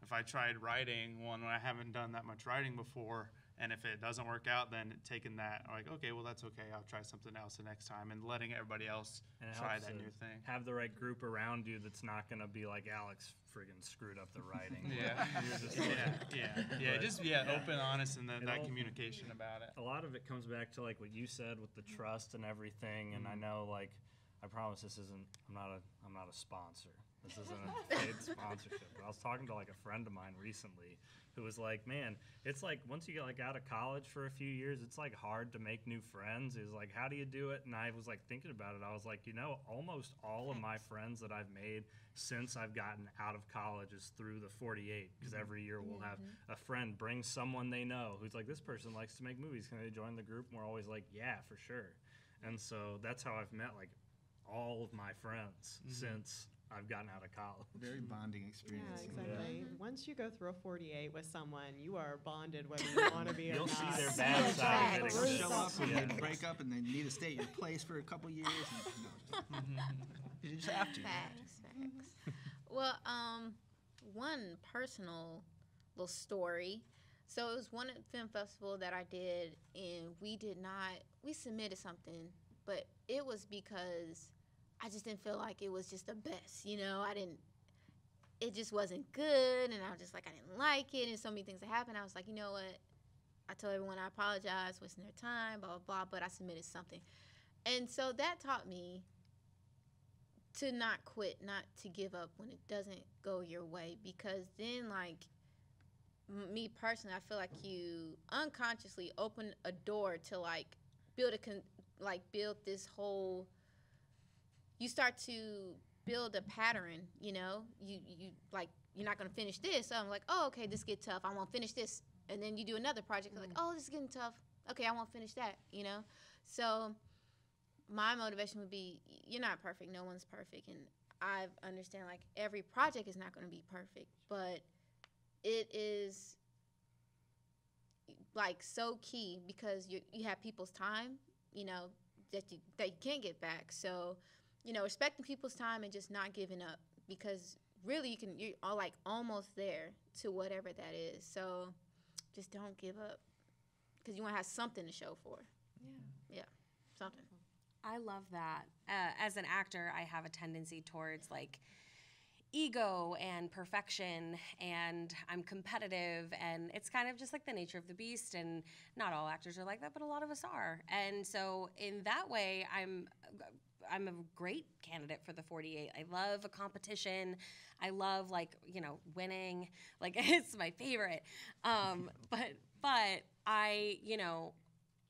if I tried writing one when I haven't done that much writing before, and if it doesn't work out, then taking that, like, okay, well, that's okay. I'll try something else the next time, and letting everybody else try that new thing. Have the right group around you that's not going to be like Alex friggin' screwed up the writing. Open, honest, and then that communication about it. A lot of it comes back to like what you said with the trust and everything. And I know, like, I promise this isn't. I'm not a sponsor. This isn't a paid sponsorship. But I was talking to like a friend of mine recently who was like, man, it's like once you get like out of college for a few years, it's like hard to make new friends. He was like, how do you do it? And I was like thinking about it. I was like, you know, almost all of my friends that I've made since I've gotten out of college is through the 48, because every year we'll have a friend bring someone they know who's like, this person likes to make movies. Can they join the group? And we're always like, yeah, for sure. And so that's how I've met like all of my friends since I've gotten out of college. Very bonding experience. Yeah, exactly. Once you go through a 48 with someone, you are bonded whether you want to be or You'll not. see their bad side. They'll show up and they break up and they need to stay at your place for a couple years. And, you just have to. Facts. Well, one personal little story. So it was one film festival that I did, and we submitted something, but it was because I just didn't feel like it was just the best, you know. It just wasn't good, and I was just like, I didn't like it, and so many things that happened. I was like, you know what? I told everyone I apologize, wasting their time, blah, blah, blah, but I submitted something. And so that taught me to not quit, not to give up when it doesn't go your way, because then, like, me personally, I feel like you unconsciously open a door to, like, build this whole, you start to build a pattern, you know? You like, you're not gonna finish this. So I'm like, oh, okay, this get tough. I won't finish this. And then you do another project, like, oh, this is getting tough. Okay, I won't finish that, you know? So my motivation would be, you're not perfect. No one's perfect. And I understand, like, every project is not gonna be perfect, but it is, like, so key because you have people's time, you know, that you can't get back. So, you know, respecting people's time and just not giving up, because really you're all like almost there to whatever that is. So just don't give up, because you want to have something to show for. Yeah, something. I love that. As an actor, I have a tendency towards like ego and perfection, and I'm competitive, and it's kind of just like the nature of the beast, and not all actors are like that, but a lot of us are. And so in that way, I'm a great candidate for the 48. I love a competition. I love, like, you know, winning. Like, it's my favorite. But I, you know,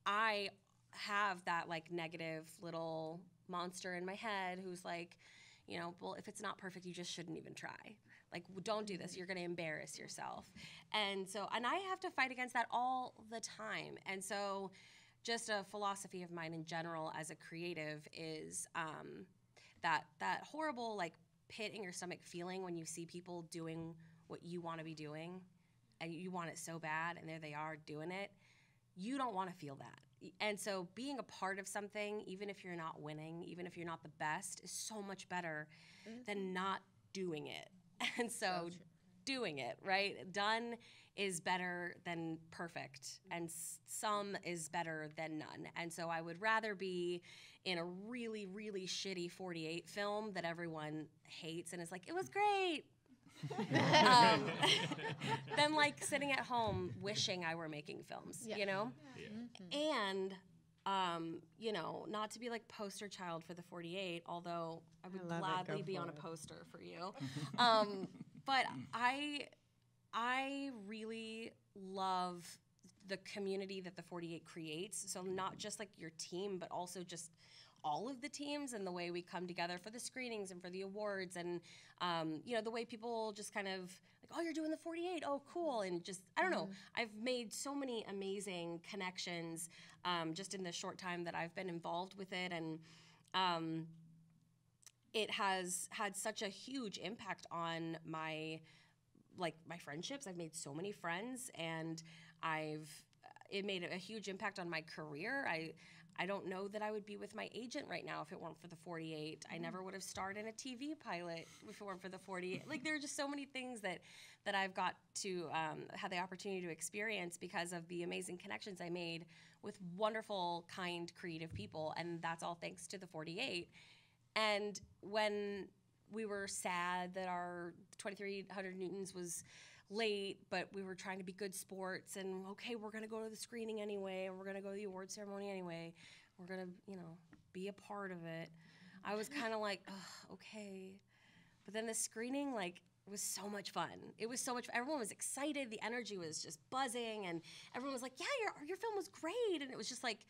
I have that, like, negative little monster in my head who's like, you know, well, if it's not perfect, you just shouldn't even try. Like, don't do this. You're going to embarrass yourself. And I have to fight against that all the time. And so just a philosophy of mine in general as a creative is that horrible, like, pit in your stomach feeling when you see people doing what you want to be doing and you want it so bad, and there they are doing it. You don't want to feel that. And so being a part of something, even if you're not winning, even if you're not the best, is so much better than not doing it. And so doing it, right? Done is better than perfect, and some is better than none. And so I would rather be in a really, really shitty 48 film that everyone hates and is like, it was great, than like sitting at home wishing I were making films, you know? And you know, not to be like poster child for the 48, although I would gladly be on a poster for you. But I really love the community that the 48 creates. So not just like your team, but also just all of the teams and the way we come together for the screenings and for the awards, and you know, the way people just kind of like, oh, you're doing the 48, oh, cool. And just, I don't know, I've made so many amazing connections just in the short time that I've been involved with it. And it has had such a huge impact on my friendships. I've made so many friends, and it made a huge impact on my career. I don't know that I would be with my agent right now if it weren't for the 48. I never would have starred in a TV pilot if it weren't for the 48. Like, there are just so many things that I've got to have the opportunity to experience because of the amazing connections I made with wonderful, kind, creative people, and that's all thanks to the 48. And when we were sad that our 2300 Newtons was late, but we were trying to be good sports, and okay, we're gonna go to the screening anyway, and we're gonna go to the award ceremony anyway, we're gonna, you know, be a part of it. I was kind of like, oh, okay, But then the screening, like, was so much fun. It was so much. Everyone was excited. The energy was just buzzing, and everyone was like, "Yeah, your film was great." And it was just like,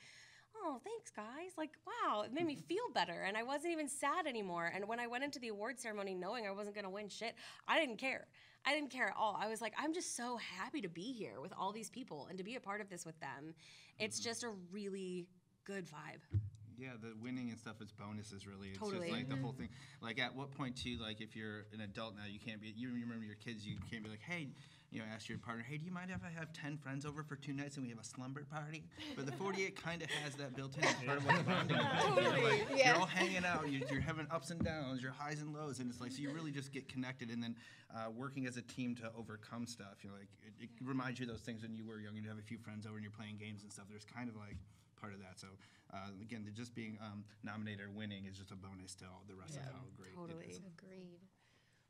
"Oh, thanks, guys." Like, wow, it made me feel better, and I wasn't even sad anymore. And when I went into the award ceremony knowing I wasn't gonna win shit, I didn't care. I didn't care at all. I was like, I'm just so happy to be here with all these people and to be a part of this with them. It's just a really good vibe. Yeah, the winning and stuff is bonuses, really. It's Totally. just like the whole thing. Like, at what point, too, like, if you're an adult now, you can't be, you remember your kids, you can't be like, hey, you know, ask your partner, hey, do you mind if I have 10 friends over for 2 nights and we have a slumber party? But the 48 kind of has that built in. It's part of what's bonding. Totally. You're all hanging out, you're having ups and downs, your highs and lows, and it's like, so you really just get connected, and then working as a team to overcome stuff. You know, like, it reminds you of those things when you were young, you'd have a few friends over and you're playing games and stuff. There's kind of like part of that. So again, just being nominated or winning is just a bonus to all the rest of how great it is. Agreed.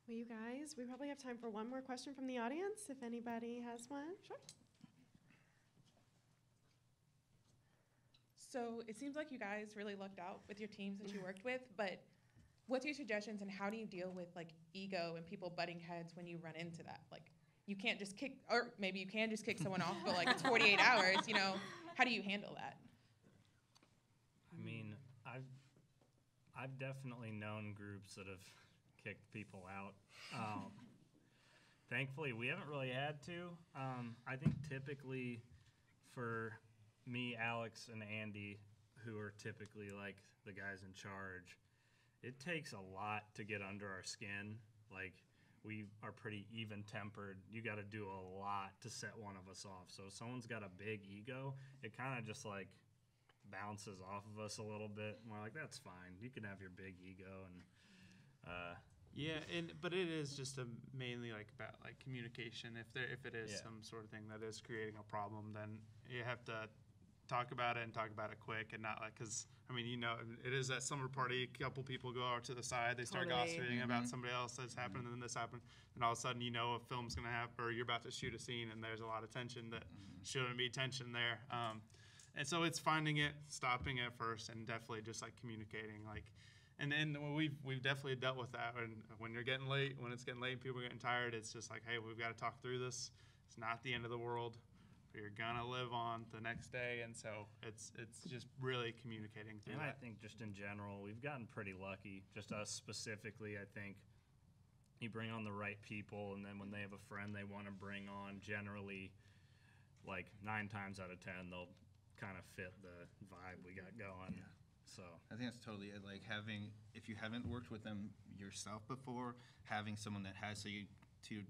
Well, you guys, we probably have time for one more question from the audience, if anybody has one. Sure. So it seems like you guys really lucked out with your teams that you worked with, but what's your suggestions and how do you deal with like ego and people butting heads when you run into that? Like, you can't just kick, or maybe you can just kick someone off, but like it's 48 hours, you know, how do you handle that? I mean, I've definitely known groups that have kicked people out. Thankfully, we haven't really had to. I think typically for me, Alex, and Andy, who are typically like the guys in charge, it takes a lot to get under our skin. Like, we are pretty even-tempered. You got to do a lot to set one of us off. So if someone's got a big ego, it kind of just like bounces off of us a little bit. And we're like, that's fine. You can have your big ego. And yeah, but it is just mainly like about like communication. If it is some sort of thing that is creating a problem, then you have to talk about it and talk about it quick, and not like, because I mean, you know, it is that summer party. A couple people go out to the side, they start gossiping about somebody else that's happened, and then this happened, and all of a sudden, you know, a film's gonna happen, or you're about to shoot a scene, and there's a lot of tension that shouldn't be tension there. And so it's finding it, stopping it first, and definitely just like communicating, like. And then we've definitely dealt with that. When you're getting late, when it's getting late, people are getting tired. It's just like, hey, we've got to talk through this. It's not the end of the world. You're gonna live on the next day, and so it's just really communicating through and that. I think just in general, we've gotten pretty lucky. Just us specifically, I think you bring on the right people, and then when they have a friend they want to bring on, generally, like 9 times out of 10, they'll kind of fit the vibe we got going. Yeah. So I think that's totally it. Like, having, if you haven't worked with them yourself before, having someone that has, so you to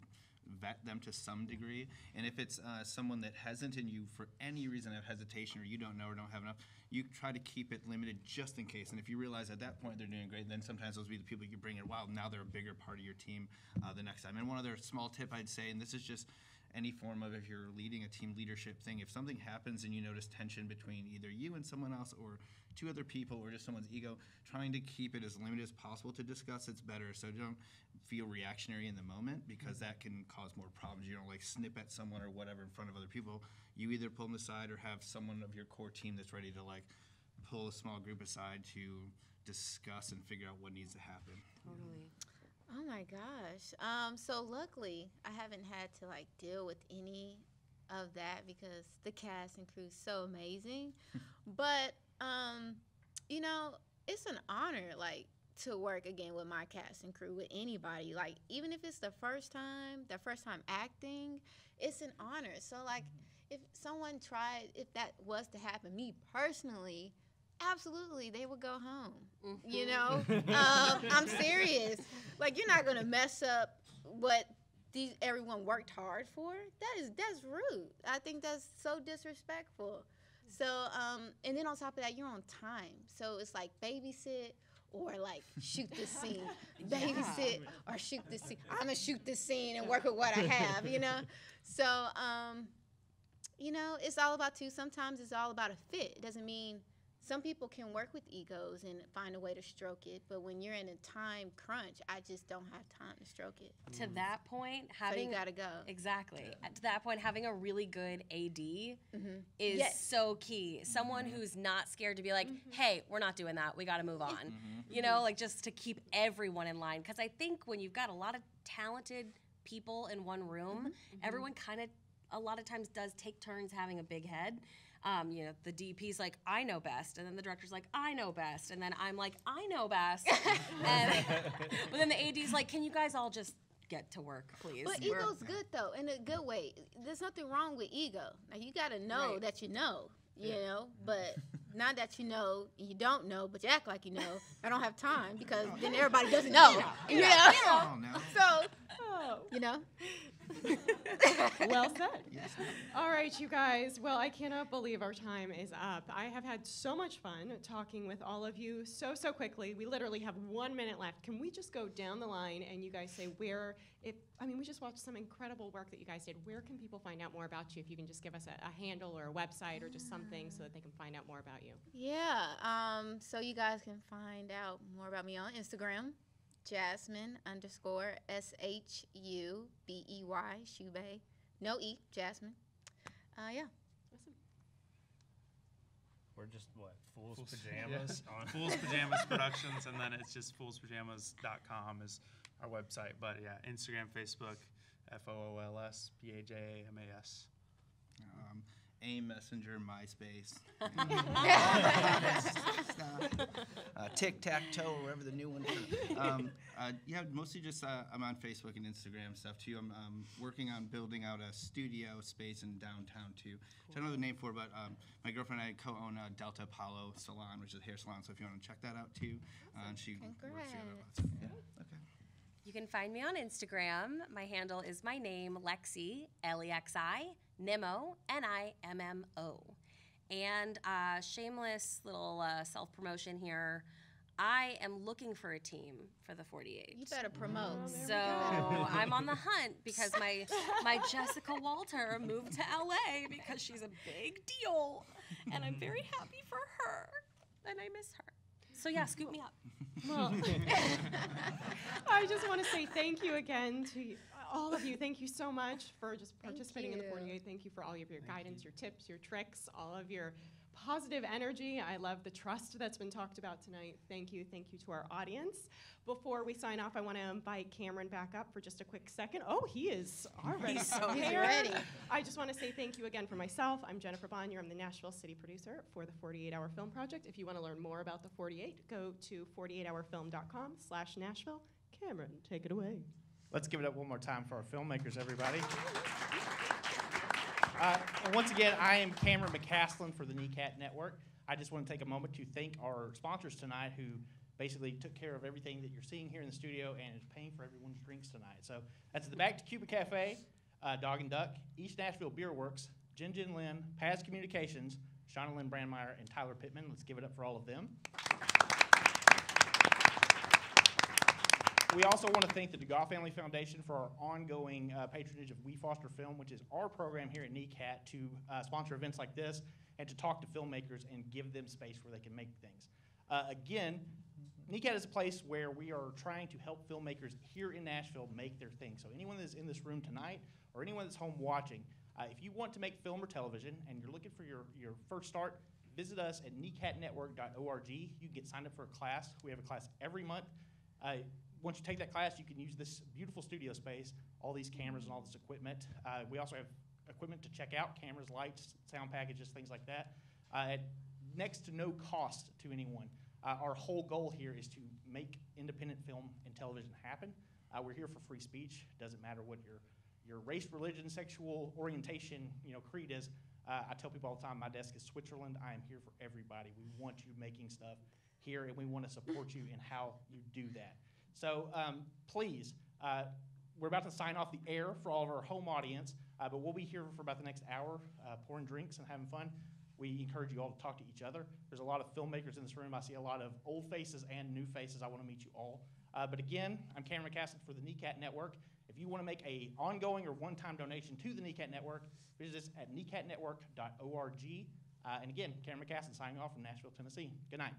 vet them to some degree. And if it's someone that hasn't, and you for any reason have hesitation, or you don't know or don't have enough, you try to keep it limited just in case. And if you realize at that point they're doing great, then sometimes those will be the people you bring in. Wow, now they're a bigger part of your team the next time. And one other small tip I'd say, and this is just any form of, if you're leading a team leadership thing, if something happens and you notice tension between either you and someone else, or 2 other people, or just someone's ego, trying to keep it as limited as possible to discuss, it's better. So don't feel reactionary in the moment, because that can cause more problems. You don't like snip at someone or whatever in front of other people. You either pull them aside, or have someone of your core team that's ready to like pull a small group aside to discuss and figure out what needs to happen. Totally. Oh my gosh. So luckily I haven't had to like deal with any of that, because the cast and crew is so amazing. But you know, it's an honor like to work again with my cast and crew, with anybody. Like, even if it's the first time acting, it's an honor. So like, if someone tried, if that was to happen, me personally, absolutely, they would go home. You know, I'm serious. Like, you're not gonna mess up what everyone worked hard for. That's rude. I think that's so disrespectful. So, and then on top of that, you're on time. So it's like babysit or like shoot this scene. Babysit or shoot this scene. I'm gonna shoot this scene and work with what I have, you know? So, you know, it's all about sometimes it's all about a fit. It doesn't mean some people can work with egos and find a way to stroke it, but when you're in a time crunch, I just don't have time to stroke it. To that point, having so you gotta go. Exactly. To that point, having a really good AD is Yes. so key. Someone who's not scared to be like, "Hey, we're not doing that. We got to move on." You know, like just to keep everyone in line. Because I think when you've got a lot of talented people in one room, everyone kind of a lot of times does take turns having a big head. You know, the DP's like, I know best, and then the director's like, I know best, and then I'm like, I know best, but then the AD's like, can you guys all just get to work, please? But ego's good though, in a good way. There's nothing wrong with ego. Like you gotta know that you know, you know, but not that you know and you don't know, but you act like you know. I don't have time because then everybody doesn't know. You know? So, you know. Well said. All right, you guys. Well, I cannot believe our time is up. I have had so much fun talking with all of you so quickly. We literally have 1 minute left. Can we just go down the line and you guys say where, we just watched some incredible work that you guys did. Where can people find out more about you? If you can just give us a handle or a website or just something so that they can find out more about you. Yeah, so you guys can find out more about me on Instagram. Jasmine_SHUBEY, Shubey. No E, Jasmine. Yeah. Awesome. We're just Fools Pajamas on Fools Pajamas Productions, and then it's just foolspajamas.com is our website. But yeah, Instagram, Facebook, FOOLSPAJAMAS. AIM Messenger, MySpace, Tic-Tac-Toe, or whatever the new one is. Yeah, mostly just I'm on Facebook and Instagram stuff too. I'm working on building out a studio space in downtown too. Which I don't know the name for, but my girlfriend and I co-own Delta Apollo Salon, which is a hair salon. So if you want to check that out too, and she works together lots. Yeah, okay. You can find me on Instagram. My handle is my name, Lexi, Lexi, Nimmo, Nimmo. And shameless little self-promotion here. I am looking for a team for the 48. You better promote. So I'm on the hunt because my Jessica Walter moved to LA because she's a big deal. And I'm very happy for her. And I miss her. So yeah, scoop me up. Well, I just want to say thank you again to all of you. Thank you so much for just participating in the 48. Thank you for all of your guidance, your tips, your tricks, all of your positive energy. I love the trust that's been talked about tonight. Thank you. Thank you to our audience. Before we sign off, I want to invite Cameron back up for just a quick second. Oh, he is already He's so here. ready. I just want to say thank you again for myself. I'm Jennifer Bonnier. I'm the Nashville City producer for the 48-Hour Film Project. If you want to learn more about the 48, go to 48hourfilm.com/Nashville. Cameron, take it away. Let's give it up one more time for our filmmakers, everybody. And once again, I am Cameron McCaslin for the NECAT Network. I just want to take a moment to thank our sponsors tonight who basically took care of everything that you're seeing here in the studio and is paying for everyone's drinks tonight. So that's the Back to Cuba Cafe, Dog and Duck, East Nashville Beer Works, Jin Lin, Paz Communications, Shauna Lynn Brandmeier, and Tyler Pittman. Let's give it up for all of them. We also want to thank the DeGoff Family Foundation for our ongoing patronage of We Foster Film, which is our program here at NECAT to sponsor events like this and to talk to filmmakers and give them space where they can make things. Again, NECAT is a place where we are trying to help filmmakers here in Nashville make their thing. So anyone that's in this room tonight or anyone that's home watching, if you want to make film or television and you're looking for your first start, visit us at necatnetwork.org. You can get signed up for a class. We have a class every month. Once you take that class, you can use this beautiful studio space, all these cameras and all this equipment. We also have equipment to check out, cameras, lights, sound packages, things like that, at next to no cost to anyone. Our whole goal here is to make independent film and television happen. We're here for free speech. Doesn't matter what your race, religion, sexual orientation, creed is. I tell people all the time, my desk is Switzerland. I am here for everybody. We want you making stuff here, and we want to support you in how you do that. So please, we're about to sign off the air for all of our home audience, but we'll be here for about the next hour pouring drinks and having fun. We encourage you all to talk to each other. There's a lot of filmmakers in this room. I see a lot of old faces and new faces. I want to meet you all. But again, I'm Cameron McCaslin for the NECAT Network. If you want to make an ongoing or one-time donation to the NECAT Network, visit us at necatnetwork.org. And again, Cameron McCassin signing off from Nashville, Tennessee. Good night.